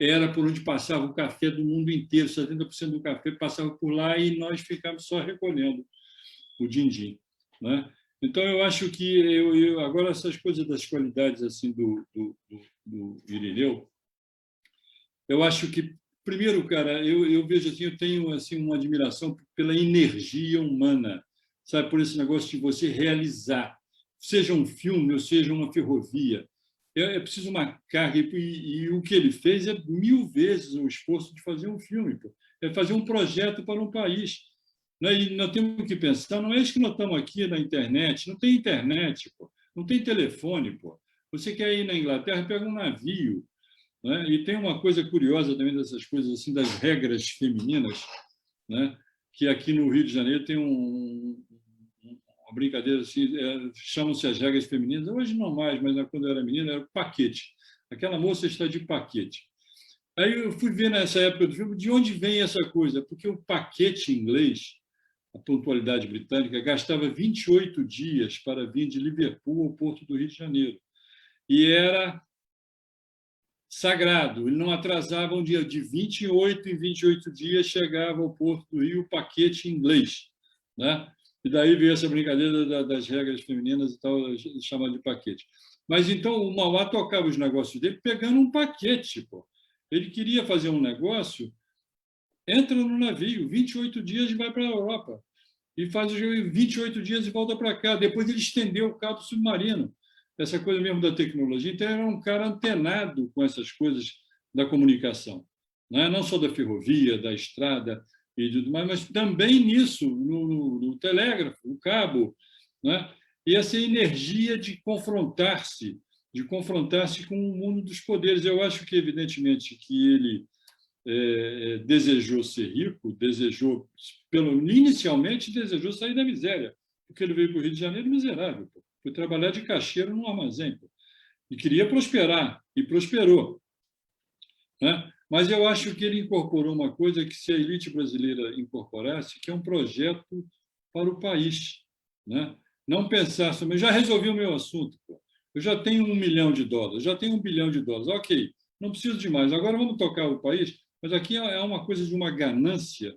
Speaker 2: era por onde passava o café do mundo inteiro, 70% do café passava por lá e nós ficávamos só recolhendo o din-din, né? Então, eu acho que agora essas coisas das qualidades assim do Irineu, eu acho que, primeiro, cara, eu vejo assim, eu tenho assim uma admiração pela energia humana, sabe, por esse negócio de você realizar, seja um filme ou seja uma ferrovia. É preciso uma carga, e o que ele fez é 1000 vezes o esforço de fazer um filme, pô. É fazer um projeto para um país. Né? E nós temos que pensar, não é isso que nós estamos aqui na internet, não tem internet, pô. Não tem telefone. Pô. Você quer ir na Inglaterra, pega um navio. Né? E tem uma coisa curiosa também dessas coisas, assim, das regras femininas, né? Que aqui no Rio de Janeiro tem uma brincadeira assim, chamam-se as regras femininas, hoje não mais, mas quando eu era menina era o paquete. Aquela moça está de paquete. Aí eu fui ver nessa época do filme de onde vem essa coisa, porque o paquete inglês, a pontualidade britânica, gastava 28 dias para vir de Liverpool ao Porto do Rio de Janeiro. E era sagrado, ele não atrasava um dia, de 28 em 28 dias chegava ao Porto do Rio o paquete inglês, né? E daí veio essa brincadeira das regras femininas e tal, chamada de paquete. Mas então o Mauá tocava os negócios dele pegando um paquete, pô. Ele queria fazer um negócio, entra no navio, 28 dias e vai para a Europa. E faz 28 dias e volta para cá. Depois ele estendeu o cabo submarino. Essa coisa mesmo da tecnologia. Então, era um cara antenado com essas coisas da comunicação. Não só da ferrovia, da estrada e tudo mais, mas também nisso, no telégrafo, no cabo. Né? E essa energia de confrontar-se com o mundo dos poderes. Eu acho que, evidentemente, que ele desejou ser rico, inicialmente desejou sair da miséria, porque ele veio para o Rio de Janeiro miserável, pô. Foi trabalhar de caixeiro num armazém, pô. E queria prosperar, e prosperou. Né? Mas eu acho que ele incorporou uma coisa que, se a elite brasileira incorporasse, que é um projeto para o país. Né? Não pensar só, mas já resolvi o meu assunto, pô. Eu já tenho $1 milhão, já tenho $1 bilhão, ok, não preciso de mais, agora vamos tocar o país. Mas aqui é uma coisa de uma ganância,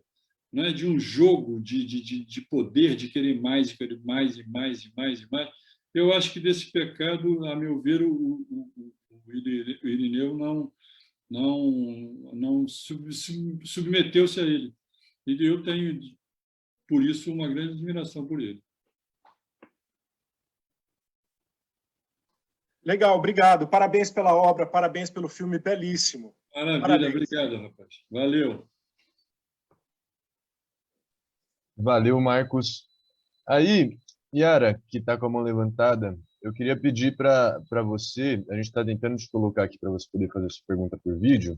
Speaker 2: não é, de um jogo de poder, de querer mais, de querer mais e mais e mais e mais. Eu acho que desse pecado, a meu ver, o Irineu não submeteu-se a ele. E eu tenho, por isso, uma grande admiração por ele.
Speaker 7: Legal, obrigado. Parabéns pela obra, parabéns pelo filme belíssimo.
Speaker 2: Maravilha,
Speaker 7: Parabéns.
Speaker 2: obrigado, rapaz. Valeu.
Speaker 1: Valeu, Marcos. Aí, Yara, que está com a mão levantada, eu queria pedir para você, a gente está tentando te colocar aqui para você poder fazer sua pergunta por vídeo,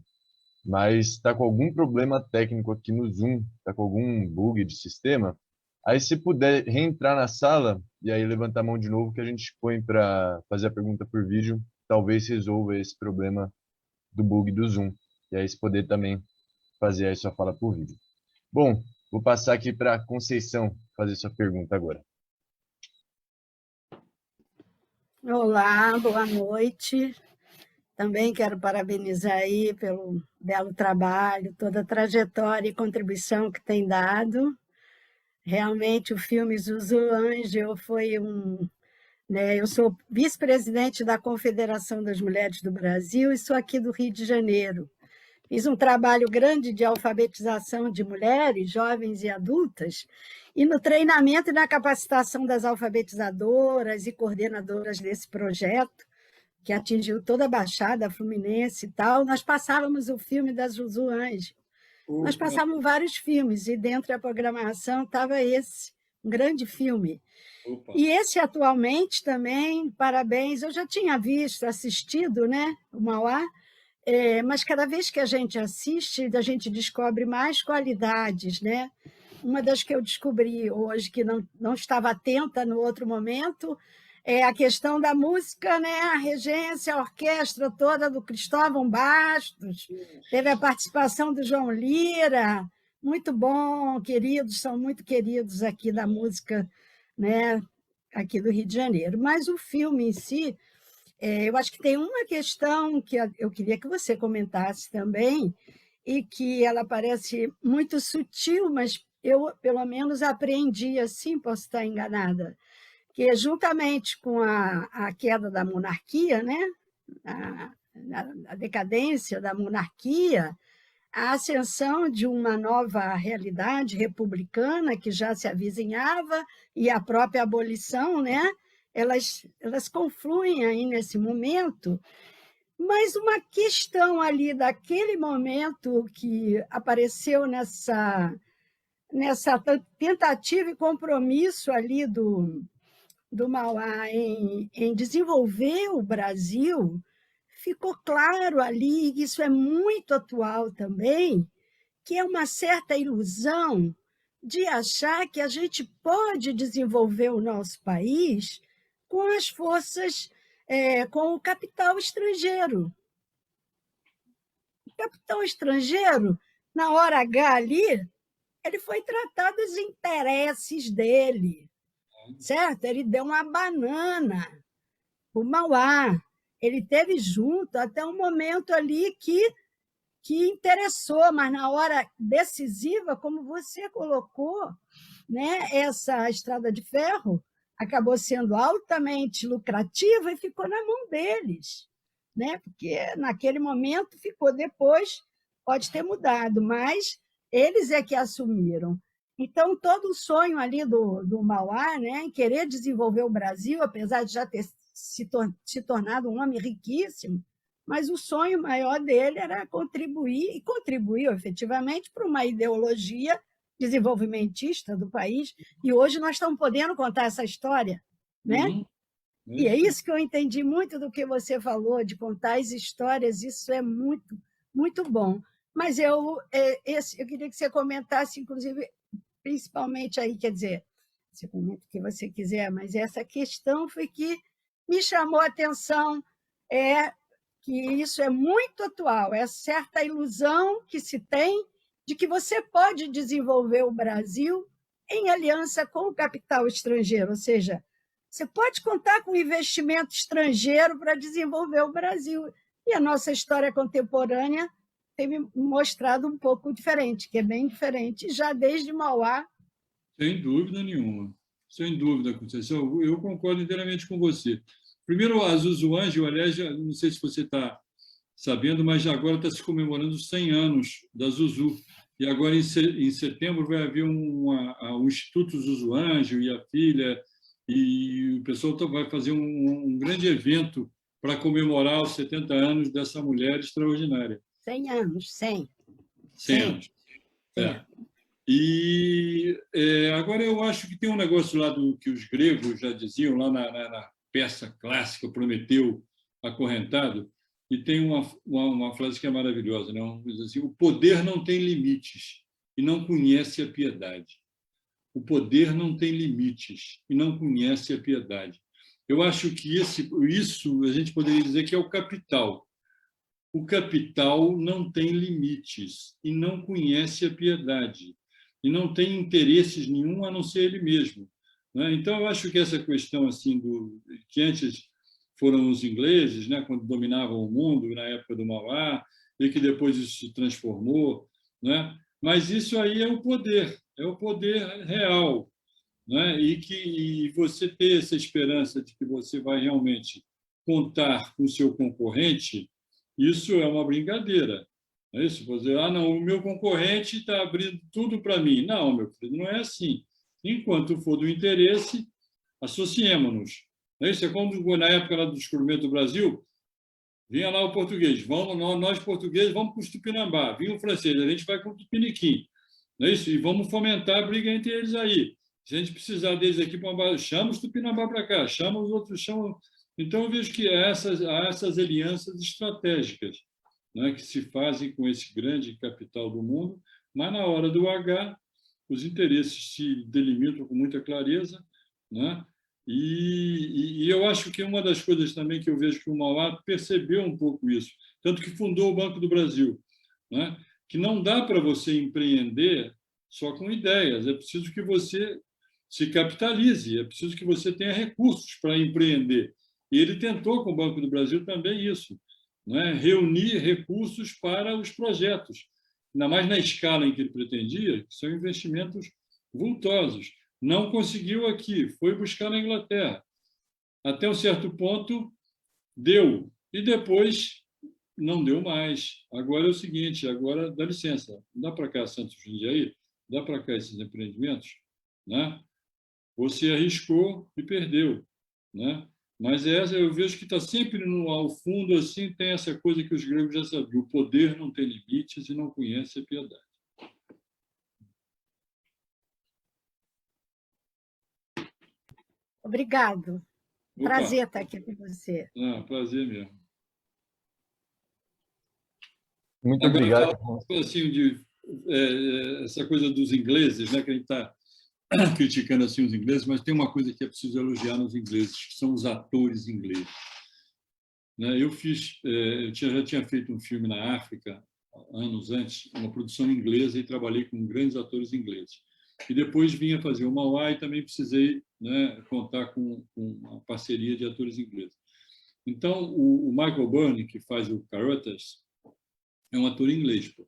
Speaker 1: mas está com algum problema técnico aqui no Zoom, está com algum bug de sistema. Aí, se puder reentrar na sala e aí levantar a mão de novo, que a gente põe para fazer a pergunta por vídeo, talvez resolva esse problema do bug do Zoom. E aí, se poder também fazer aí sua fala por vídeo. Bom, vou passar aqui para Conceição fazer sua pergunta agora.
Speaker 8: Olá, boa noite. Também quero parabenizar aí pelo belo trabalho, toda a trajetória e contribuição que tem dado. Realmente o filme Zuzu Angel foi eu sou vice-presidente da Confederação das Mulheres do Brasil e sou aqui do Rio de Janeiro. Fiz um trabalho grande de alfabetização de mulheres, jovens e adultas, e no treinamento e na capacitação das alfabetizadoras e coordenadoras desse projeto, que atingiu toda a Baixada Fluminense e tal, nós passávamos o filme da Zuzu Angel. Nós passávamos vários filmes, e dentro da programação estava esse, um grande filme.
Speaker 2: Opa.
Speaker 8: E esse atualmente também, parabéns, eu já tinha visto, assistido, né, o Mauá, mas cada vez que a gente assiste, a gente descobre mais qualidades, né? Uma das que eu descobri hoje, que não estava atenta no outro momento, é a questão da música, né? A regência, a orquestra toda do Cristóvão Bastos, teve a participação do João Lira, muito bom, queridos, são muito queridos aqui da música, né? Aqui do Rio de Janeiro. Mas o filme em si, eu acho que tem uma questão que eu queria que você comentasse também, e que ela parece muito sutil, mas eu, pelo menos, aprendi assim, posso estar enganada, que juntamente com a queda da monarquia, né? a decadência da monarquia, a ascensão de uma nova realidade republicana que já se avizinhava e a própria abolição, né? Elas confluem aí nesse momento, mas uma questão ali daquele momento que apareceu nessa tentativa e compromisso ali do Mauá em desenvolver o Brasil, ficou claro ali, e isso é muito atual também, que é uma certa ilusão de achar que a gente pode desenvolver o nosso país com as forças, com o capital estrangeiro. O capital estrangeiro, na hora H ali, ele foi tratar dos interesses dele, certo? Ele deu uma banana para o Mauá. Ele teve junto até um momento ali que interessou, mas na hora decisiva, como você colocou, né, essa estrada de ferro acabou sendo altamente lucrativa e ficou na mão deles, né? Porque naquele momento ficou, depois pode ter mudado, mas eles é que assumiram. Então, todo o sonho ali do Mauá, né, em querer desenvolver o Brasil, apesar de já ter se tornado um homem riquíssimo, mas o sonho maior dele era contribuir, e contribuiu efetivamente para uma ideologia desenvolvimentista do país, e hoje nós estamos podendo contar essa história, né?
Speaker 2: Uhum.
Speaker 8: E é isso que eu entendi muito do que você falou, de contar as histórias, isso é muito, muito bom. Mas eu queria que você comentasse, inclusive, principalmente aí, quer dizer, você comenta o que você quiser, mas essa questão foi que me chamou a atenção, que isso é muito atual, é certa ilusão que se tem de que você pode desenvolver o Brasil em aliança com o capital estrangeiro, ou seja, você pode contar com investimento estrangeiro para desenvolver o Brasil. E a nossa história contemporânea tem me mostrado um pouco diferente, que é bem diferente, já desde Mauá.
Speaker 2: Sem dúvida nenhuma. Sem dúvida, Conceição. Eu concordo inteiramente com você. Primeiro, a Zuzu Angel, aliás, não sei se você está sabendo, mas agora está se comemorando os 100 anos da Zuzu. E agora, em setembro, vai haver um Instituto Zuzu Angel e a filha, e o pessoal vai fazer um grande evento para comemorar os 70 anos dessa mulher extraordinária.
Speaker 8: 100 anos, 100.
Speaker 2: 100 anos. E agora eu acho que tem um negócio lá do que os gregos já diziam, lá na peça clássica, Prometeu Acorrentado, e tem uma frase que é maravilhosa, né? Diz assim: o poder não tem limites e não conhece a piedade. O poder não tem limites e não conhece a piedade. Eu acho que isso a gente poderia dizer que é o capital. O capital não tem limites e não conhece a piedade e não tem interesses nenhum a não ser ele mesmo, né? Então, eu acho que essa questão assim que antes foram os ingleses, né, quando dominavam o mundo na época do Mauá, e que depois isso se transformou, né? Mas isso aí é o poder real, né? E você ter essa esperança de que você vai realmente contar com o seu concorrente, isso é uma brincadeira. É isso? Você dizer, não, o meu concorrente está abrindo tudo para mim. Não, meu filho, não é assim. Enquanto for do interesse, associemos-nos. É isso? É como na época lá do descobrimento do Brasil, vinha lá o português, nós portugueses vamos para o Tupinambá, vinha o francês, a gente vai com o Tupiniquim. Não é isso? E vamos fomentar a briga entre eles aí. Se a gente precisar deles aqui, chama os Tupinambá para cá, chama os outros, chama... Então, eu vejo que há essas alianças estratégicas, né, que se fazem com esse grande capital do mundo, mas, na hora do H, os interesses se delimitam com muita clareza, né? E eu acho que uma das coisas também que eu vejo que o Mauá percebeu um pouco isso, tanto que fundou o Banco do Brasil, né? Que não dá para você empreender só com ideias, é preciso que você se capitalize, é preciso que você tenha recursos para empreender. E ele tentou com o Banco do Brasil também isso, né? Reunir recursos para os projetos, ainda mais na escala em que ele pretendia, que são investimentos vultosos. Não conseguiu aqui, foi buscar na Inglaterra. Até um certo ponto, deu. E depois, não deu mais. Agora é o seguinte, agora dá licença, dá para cá Santos Jundiaí, dá para cá esses empreendimentos, né? Você arriscou e perdeu, né? Mas eu vejo que está sempre ao fundo, assim, tem essa coisa que os gregos já sabiam: o poder não tem limites e não conhece a piedade.
Speaker 8: Obrigado.
Speaker 2: Opa.
Speaker 8: Prazer estar aqui com você.
Speaker 2: Prazer mesmo.
Speaker 1: Muito
Speaker 2: agora,
Speaker 1: obrigado.
Speaker 2: Assim, essa coisa dos ingleses, né, que a gente está criticando assim os ingleses, mas tem uma coisa que é preciso elogiar nos ingleses, que são os atores ingleses. Né? Eu já tinha feito um filme na África, anos antes, uma produção inglesa, e trabalhei com grandes atores ingleses. E depois vinha fazer o Mauá e também precisei, né, contar com uma parceria de atores ingleses. Então, o Michael Byrne, que faz o Carothers, é um ator inglês, pô.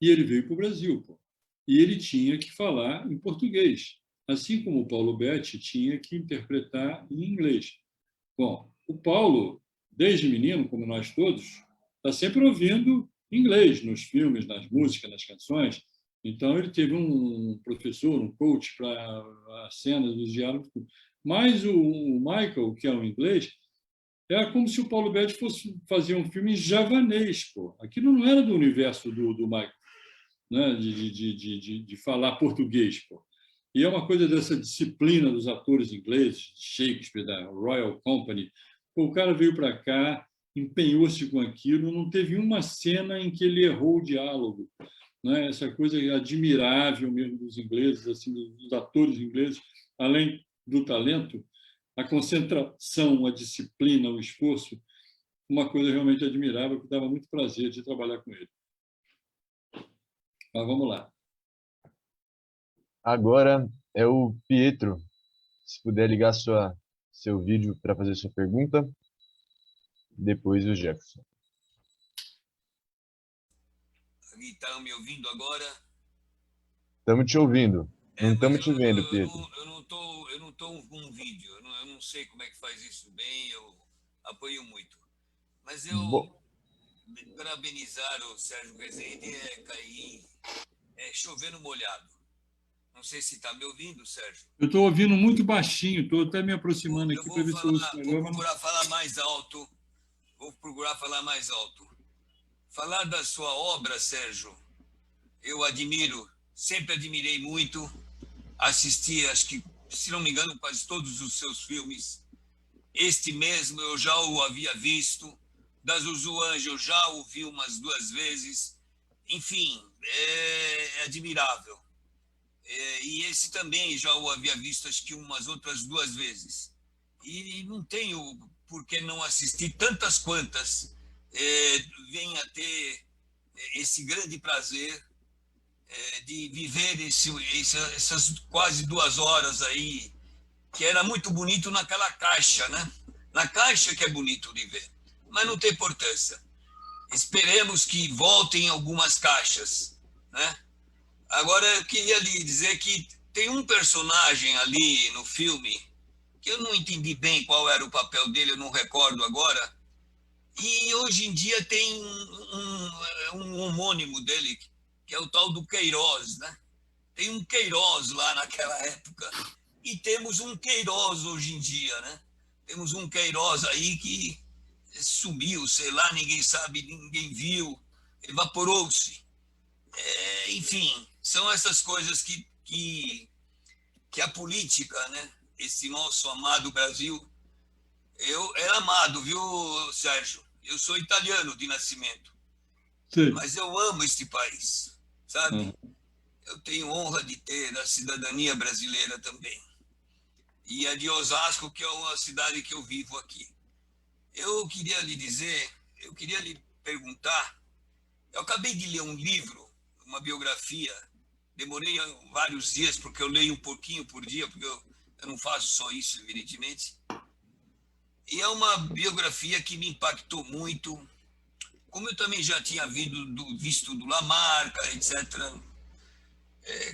Speaker 2: E ele veio para o Brasil, pô. E ele tinha que falar em português, assim como o Paulo Betti tinha que interpretar em inglês. Bom, o Paulo, desde menino, como nós todos, está sempre ouvindo inglês nos filmes, nas músicas, nas canções. Então, ele teve um professor, um coach para as cenas dos diálogos. Mas o Michael, que é um inglês, era como se o Paulo Betti fosse fazer um filme em javanês, pô. Aquilo não era do universo do Michael, né? de falar português, pô. E é uma coisa dessa disciplina dos atores ingleses, Shakespeare, da Royal Company. Pô, o cara veio para cá, empenhou-se com aquilo, não teve uma cena em que ele errou o diálogo, né? Essa coisa admirável mesmo dos ingleses, assim, dos atores ingleses, além do talento, a concentração, a disciplina, o esforço, uma coisa realmente admirável, que dava muito prazer de trabalhar com ele. Mas vamos lá.
Speaker 1: Agora é o Pietro. Se puder ligar seu vídeo para fazer sua pergunta. Depois o Jefferson.
Speaker 9: Estão me ouvindo agora?
Speaker 1: Estamos te ouvindo. Não estamos te
Speaker 9: Eu
Speaker 1: vendo, Pedro.
Speaker 9: não tô com um vídeo. Eu não sei como é que faz isso bem. Eu apoio muito. Mas parabenizar o Sérgio Rezende é chover no molhado. Não sei se está me ouvindo, Sérgio.
Speaker 2: Eu estou ouvindo muito baixinho, estou até me aproximando aqui para ver se eu ouço
Speaker 9: Vou
Speaker 2: melhor.
Speaker 9: procurar falar mais alto. Vou procurar falar mais alto. Falar da sua obra, Sérgio, eu admiro, sempre admirei muito. Assisti, acho que, se não me engano, quase todos os seus filmes. Este mesmo eu já o havia visto. Da Zuzu Anjo eu já o vi umas 2 vezes. Enfim, é admirável. E esse também já o havia visto, acho que umas outras 2 vezes. E não tenho por que não assistir tantas quantas. Venha a ter esse grande prazer de viver essas quase 2 horas aí, que era muito bonito naquela caixa, né? Na caixa que é bonito de ver, mas não tem importância. Esperemos que voltem algumas caixas, né? Agora, eu queria lhe dizer que tem um personagem ali no filme que eu não entendi bem qual era o papel dele, eu não recordo agora, e hoje em dia tem um homônimo dele, que é o tal do Queiroz, né? Tem um Queiroz lá naquela época, e temos um Queiroz hoje em dia, né? Temos um Queiroz aí que sumiu, sei lá, ninguém sabe, ninguém viu, evaporou-se. Enfim, são essas coisas que a política, né? Esse nosso amado Brasil, é amado, viu, Sérgio? Eu sou italiano de nascimento,
Speaker 2: Sim.
Speaker 9: mas eu amo este país, sabe? Eu tenho honra de ter a cidadania brasileira também. E a de Osasco, que é uma cidade que eu vivo aqui. Eu queria lhe perguntar, eu acabei de ler um livro, uma biografia, demorei vários dias, porque eu leio um pouquinho por dia, porque eu não faço só isso, evidentemente. E é uma biografia que me impactou muito, como eu também já tinha visto do Lamarca, etc.,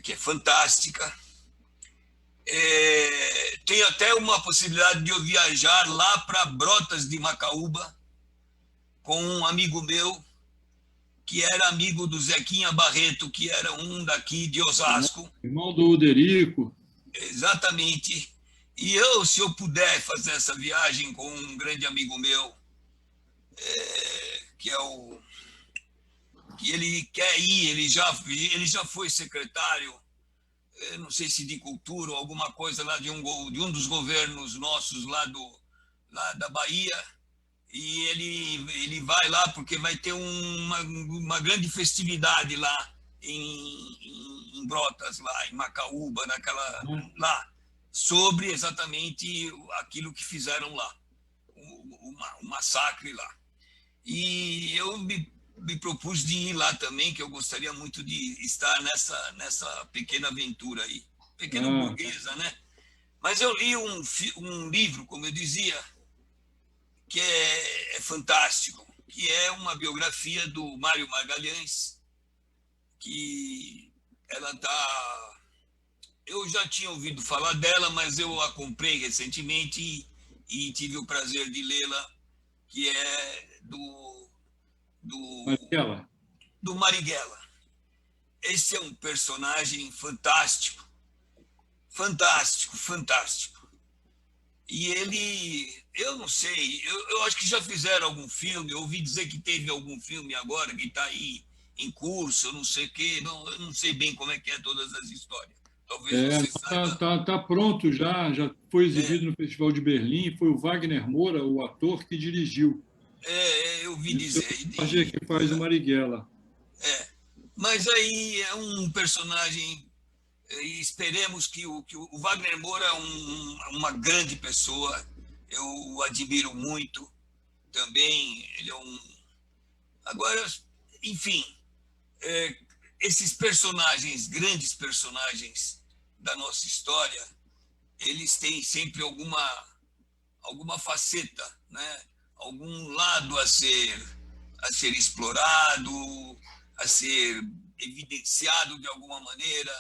Speaker 9: que é fantástica. Tem até uma possibilidade de eu viajar lá para Brotas de Macaúba com um amigo meu, que era amigo do Zequinha Barreto, que era um daqui de Osasco.
Speaker 2: Irmão do Oderico.
Speaker 9: Exatamente. E se eu puder fazer essa viagem com um grande amigo meu, que ele quer ir, ele já foi secretário, não sei se de cultura ou alguma coisa lá de um dos governos nossos lá da Bahia, e ele vai lá porque vai ter uma grande festividade lá em Brotas, lá em Macaúba, lá, sobre exatamente aquilo que fizeram lá, o massacre lá. E eu me propus de ir lá também, que eu gostaria muito de estar nessa pequena aventura aí, pequena burguesa, né? Mas eu li um livro, como eu dizia, que é fantástico, que é uma biografia do Mário Magalhães, que ela está... Eu já tinha ouvido falar dela, mas eu a comprei recentemente e tive o prazer de lê-la, que é do Marighella. Esse é um personagem fantástico, fantástico, fantástico. E ele, eu não sei, eu acho que já fizeram algum filme, eu ouvi dizer que teve algum filme agora que está aí em curso, eu não sei o quê, eu não sei bem como é que é todas as histórias. Talvez você saiba.
Speaker 2: Tá pronto já foi exibido no Festival de Berlim, foi o Wagner Moura, o ator, que dirigiu.
Speaker 9: Eu ouvi dizer.
Speaker 2: Que faz o Marighella.
Speaker 9: Mas aí é um personagem, e esperemos que o Wagner Moura é uma grande pessoa, eu o admiro muito também, ele é Agora, enfim, esses personagens, grandes personagens da nossa história, eles têm sempre alguma faceta, né? Algum lado a ser explorado, a ser evidenciado de alguma maneira.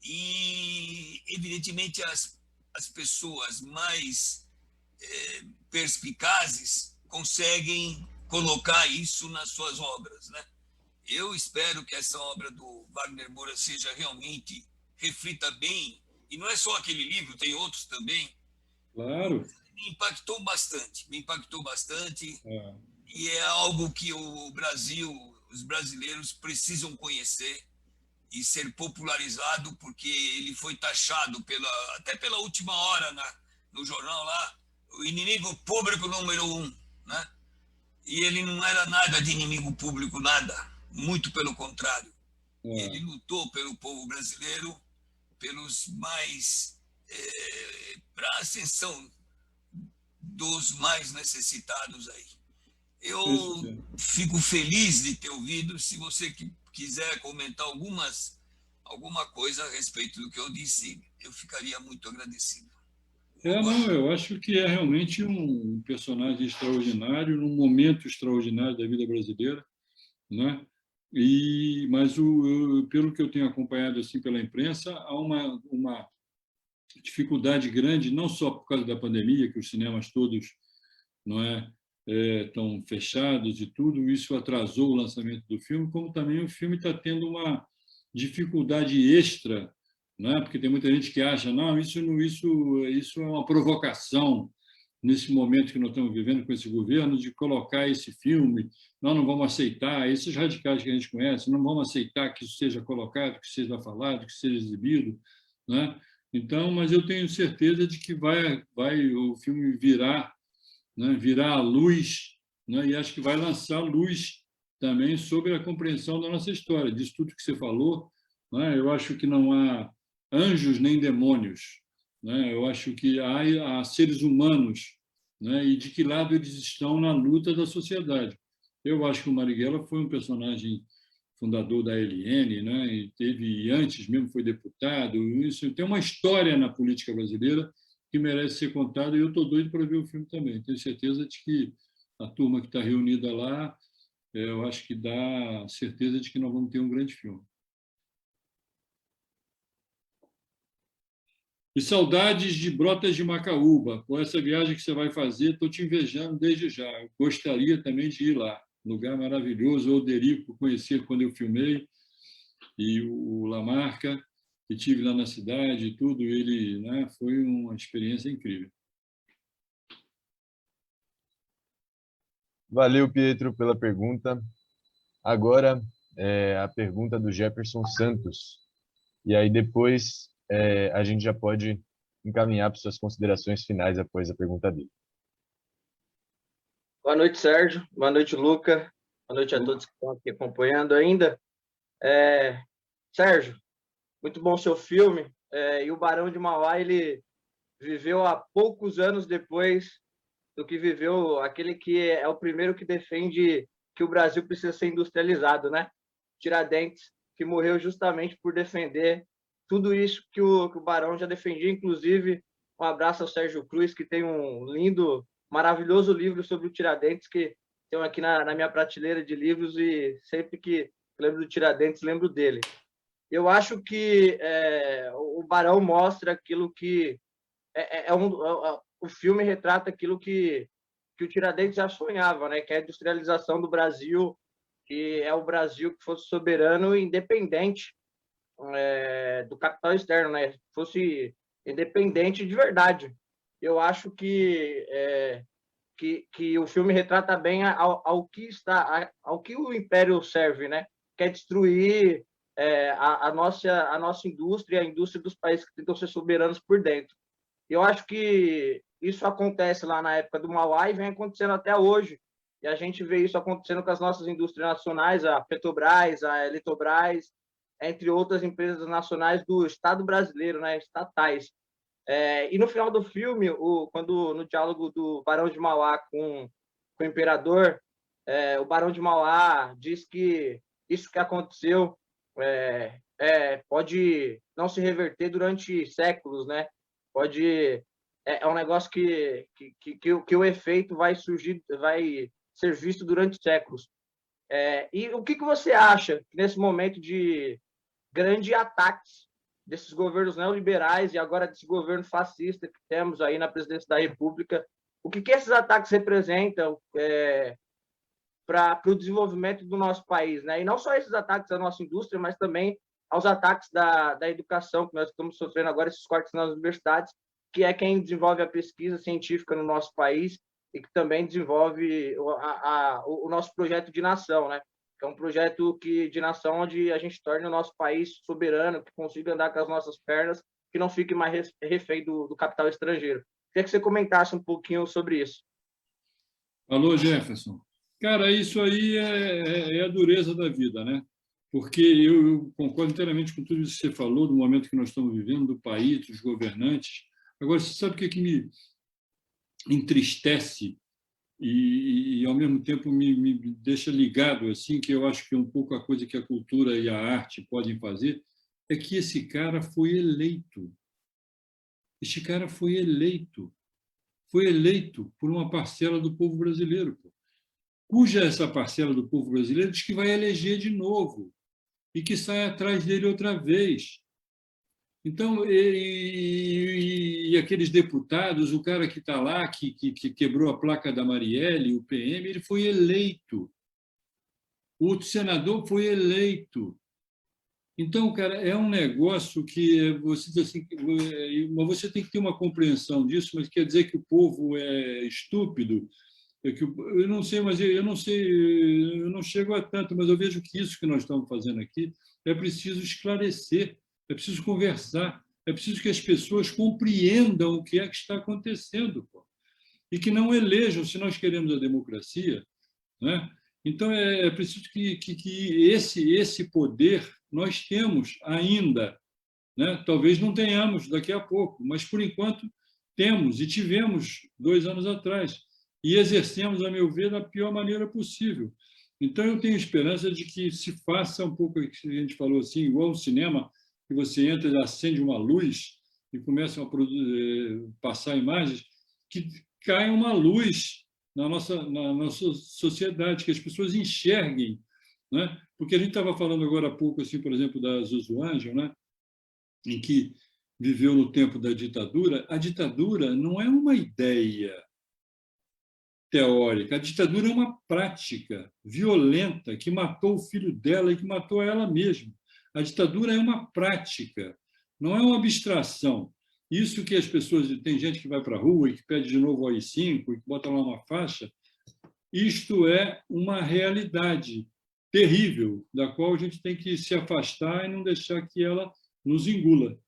Speaker 9: E, evidentemente, as pessoas mais perspicazes conseguem colocar isso nas suas obras, né? Eu espero que essa obra do Wagner Moura seja realmente, reflita bem, e não é só aquele livro, tem outros também.
Speaker 2: Claro.
Speaker 9: Me impactou bastante, e é algo que o Brasil, os brasileiros precisam conhecer e ser popularizado, porque ele foi taxado até pela Última Hora no jornal lá, o inimigo público número 1, né? E ele não era nada de inimigo público, nada, muito pelo contrário. Ele lutou pelo povo brasileiro, pelos mais, para a ascensão dos mais necessitados aí. Eu fico feliz de ter ouvido. Se você quiser comentar alguma coisa a respeito do que eu disse, eu ficaria muito agradecido.
Speaker 2: Não, eu acho que é realmente um personagem extraordinário, num momento extraordinário da vida brasileira, né? Mas pelo que eu tenho acompanhado assim pela imprensa, há uma dificuldade grande, não só por causa da pandemia, que os cinemas todos não estão fechados e tudo, isso atrasou o lançamento do filme, como também o filme está tendo uma dificuldade extra, né? Porque tem muita gente que acha, não, isso é uma provocação nesse momento que nós estamos vivendo com esse governo, de colocar esse filme, nós não vamos aceitar, esses radicais que a gente conhece, não vamos aceitar que isso seja colocado, que seja falado, que seja exibido, né? Então, mas eu tenho certeza de que vai o filme virar, né, virar a luz, né, e acho que vai lançar luz também sobre a compreensão da nossa história, disso tudo que você falou, né? Eu acho que não há anjos nem demônios, né? Eu acho que há seres humanos, né, e de que lado eles estão na luta da sociedade. Eu acho que o Marighella foi um personagem fundador da ALN, né, e antes mesmo foi deputado. Isso tem uma história na política brasileira que merece ser contada, e eu estou doido para ver o filme também. Tenho certeza de que a turma que está reunida lá, eu acho que dá certeza de que nós vamos ter um grande filme. E saudades de Brotas de Macaúba. Com essa viagem que você vai fazer, estou te invejando desde já. Eu gostaria também de ir lá. Lugar maravilhoso. O Oderico conheci quando eu filmei, e o Lamarca, que tive lá na cidade e tudo, ele, né, foi uma experiência incrível.
Speaker 1: Valeu, Pietro, pela pergunta. Agora, a pergunta do Jefferson Santos. E aí depois a gente já pode encaminhar para suas considerações finais após a pergunta dele.
Speaker 10: Boa noite, Sérgio. Boa noite, Luca. Boa noite a todos que estão aqui acompanhando ainda. Sérgio, muito bom seu filme. E o Barão de Mauá, ele viveu há poucos anos depois do que viveu aquele que é o primeiro que defende que o Brasil precisa ser industrializado, né? Tiradentes, que morreu justamente por defender tudo isso que o Barão já defendia. Inclusive, um abraço ao Sérgio Cruz, que tem um lindo, maravilhoso livro sobre o Tiradentes, que tenho aqui na minha prateleira de livros, e sempre que lembro do Tiradentes, lembro dele. Eu acho que o Barão mostra aquilo que... o filme retrata aquilo que o Tiradentes já sonhava, né? Que é a industrialização do Brasil, que é o Brasil que fosse soberano e independente do capital externo, né? Fosse independente de verdade. Eu acho que o filme retrata bem ao que o Império serve, né? Que é destruir a nossa indústria, a indústria dos países que tentam ser soberanos por dentro. Eu acho que isso acontece lá na época do Mauá e vem acontecendo até hoje. E a gente vê isso acontecendo com as nossas indústrias nacionais, a Petrobras, a Eletrobras, entre outras empresas nacionais do Estado brasileiro, né, estatais. E no final do filme, quando no diálogo do Barão de Mauá com o imperador, o Barão de Mauá diz que isso que aconteceu pode não se reverter durante séculos, né? É um negócio que o efeito vai surgir, vai ser visto durante séculos. E o que você acha nesse momento de grandes ataques desses governos neoliberais e agora desse governo fascista que temos aí na presidência da República? O que esses ataques representam para o desenvolvimento do nosso país, né? E não só esses ataques à nossa indústria, mas também aos ataques da educação, que nós estamos sofrendo agora, esses cortes nas universidades, que é quem desenvolve a pesquisa científica no nosso país e que também desenvolve o nosso projeto de nação, né? Que é um projeto de nação onde a gente torne o nosso país soberano, que consiga andar com as nossas pernas, que não fique mais refém do capital estrangeiro. Queria que você comentasse um pouquinho sobre isso.
Speaker 2: Alô, Jefferson. Cara, isso aí é a dureza da vida, né? Porque eu concordo inteiramente com tudo isso que você falou, do momento que nós estamos vivendo, do país, dos governantes. Agora, você sabe o que me entristece e ao mesmo tempo, me deixa ligado, assim, que eu acho que é um pouco a coisa que a cultura e a arte podem fazer, é que esse cara foi eleito. Este cara foi eleito. Foi eleito por uma parcela do povo brasileiro, cuja essa parcela do povo brasileiro diz que vai eleger de novo e que sai atrás dele outra vez. Então, e aqueles deputados, o cara que está lá, que quebrou a placa da Marielle, o PM, ele foi eleito. O outro senador foi eleito. Então, cara, é um negócio que você diz assim, você tem que ter uma compreensão disso, mas quer dizer que o povo é estúpido? Eu não sei, mas eu não chego a tanto, mas eu vejo que isso que nós estamos fazendo aqui é preciso esclarecer, é preciso conversar, é preciso que as pessoas compreendam o que é que está acontecendo, e que não elejam, se nós queremos a democracia, né? Então é preciso que esse poder nós temos ainda, né? Talvez não tenhamos daqui a pouco, mas por enquanto temos e tivemos 2 anos atrás e exercemos, a meu ver, da pior maneira possível. Então eu tenho esperança de que se faça um pouco o que a gente falou assim, igual no cinema, que você entra e acende uma luz e começa a passar imagens, que cai uma luz na nossa sociedade, que as pessoas enxerguem, né? Porque a gente estava falando agora há pouco, assim, por exemplo, da Zuzu Angel, né? Em que viveu no tempo da ditadura. A ditadura não é uma ideia teórica, a ditadura é uma prática violenta que matou o filho dela e que matou ela mesma. A ditadura é uma prática, não é uma abstração. Isso que as pessoas... Tem gente que vai para a rua e que pede de novo o AI-5 e que bota lá uma faixa. Isto é uma realidade terrível, da qual a gente tem que se afastar e não deixar que ela nos engula,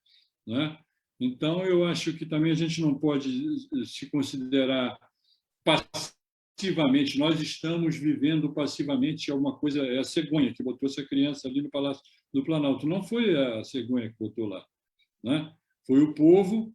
Speaker 2: né? Então, eu acho que também a gente não pode se considerar passivamente. Nós estamos vivendo passivamente alguma coisa... É a cegonha que botou essa criança ali no Palácio do Planalto. Não foi a cegonha que botou lá, né? Foi o povo,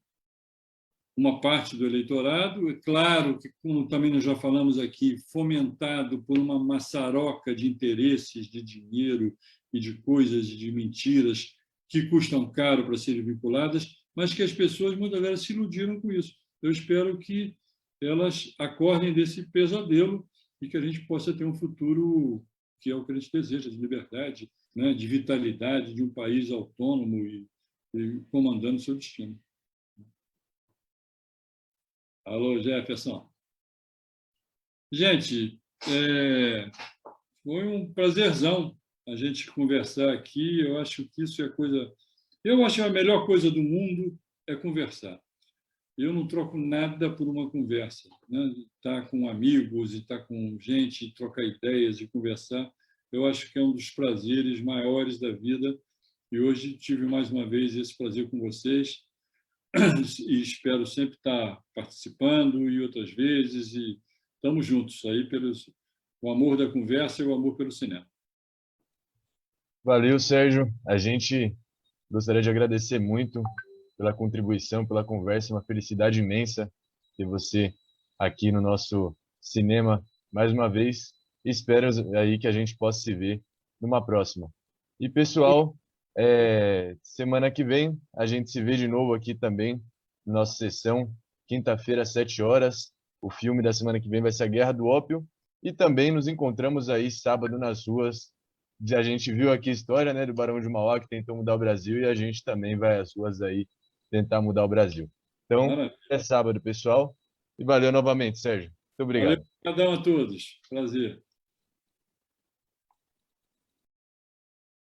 Speaker 2: uma parte do eleitorado, é claro que, como também nós já falamos aqui, fomentado por uma maçaroca de interesses, de dinheiro e de coisas e de mentiras que custam caro para serem vinculadas, mas que as pessoas muitas vezes se iludiram com isso. Eu espero que elas acordem desse pesadelo e que a gente possa ter um futuro que é o que a gente deseja, de liberdade, né, de vitalidade, de um país autônomo e comandando seu destino. Alô, Jefferson. Gente, foi um prazerzão a gente conversar aqui. Eu acho que isso é coisa... Eu acho que a melhor coisa do mundo é conversar. Eu não troco nada por uma conversa, né? Estar com amigos e estar com gente, trocar ideias e conversar, eu acho que é um dos prazeres maiores da vida. E hoje tive mais uma vez esse prazer com vocês e espero sempre estar participando e outras vezes, e estamos juntos aí o amor da conversa e o amor pelo cinema.
Speaker 1: Valeu, Sérgio. A gente gostaria de agradecer muito pela contribuição, pela conversa, uma felicidade imensa ter você aqui no nosso cinema mais uma vez. Espero aí que a gente possa se ver numa próxima. E, pessoal, semana que vem a gente se vê de novo aqui também na nossa sessão, quinta-feira, às 7 horas. O filme da semana que vem vai ser A Guerra do Ópio. E também nos encontramos aí sábado nas ruas. A gente viu aqui a história, né, do Barão de Mauá, que tentou mudar o Brasil, e a gente também vai às ruas aí tentar mudar o Brasil. Então, é sábado, pessoal. E valeu novamente, Sérgio. Muito obrigado.
Speaker 2: Valeu, obrigadão a todos. Prazer.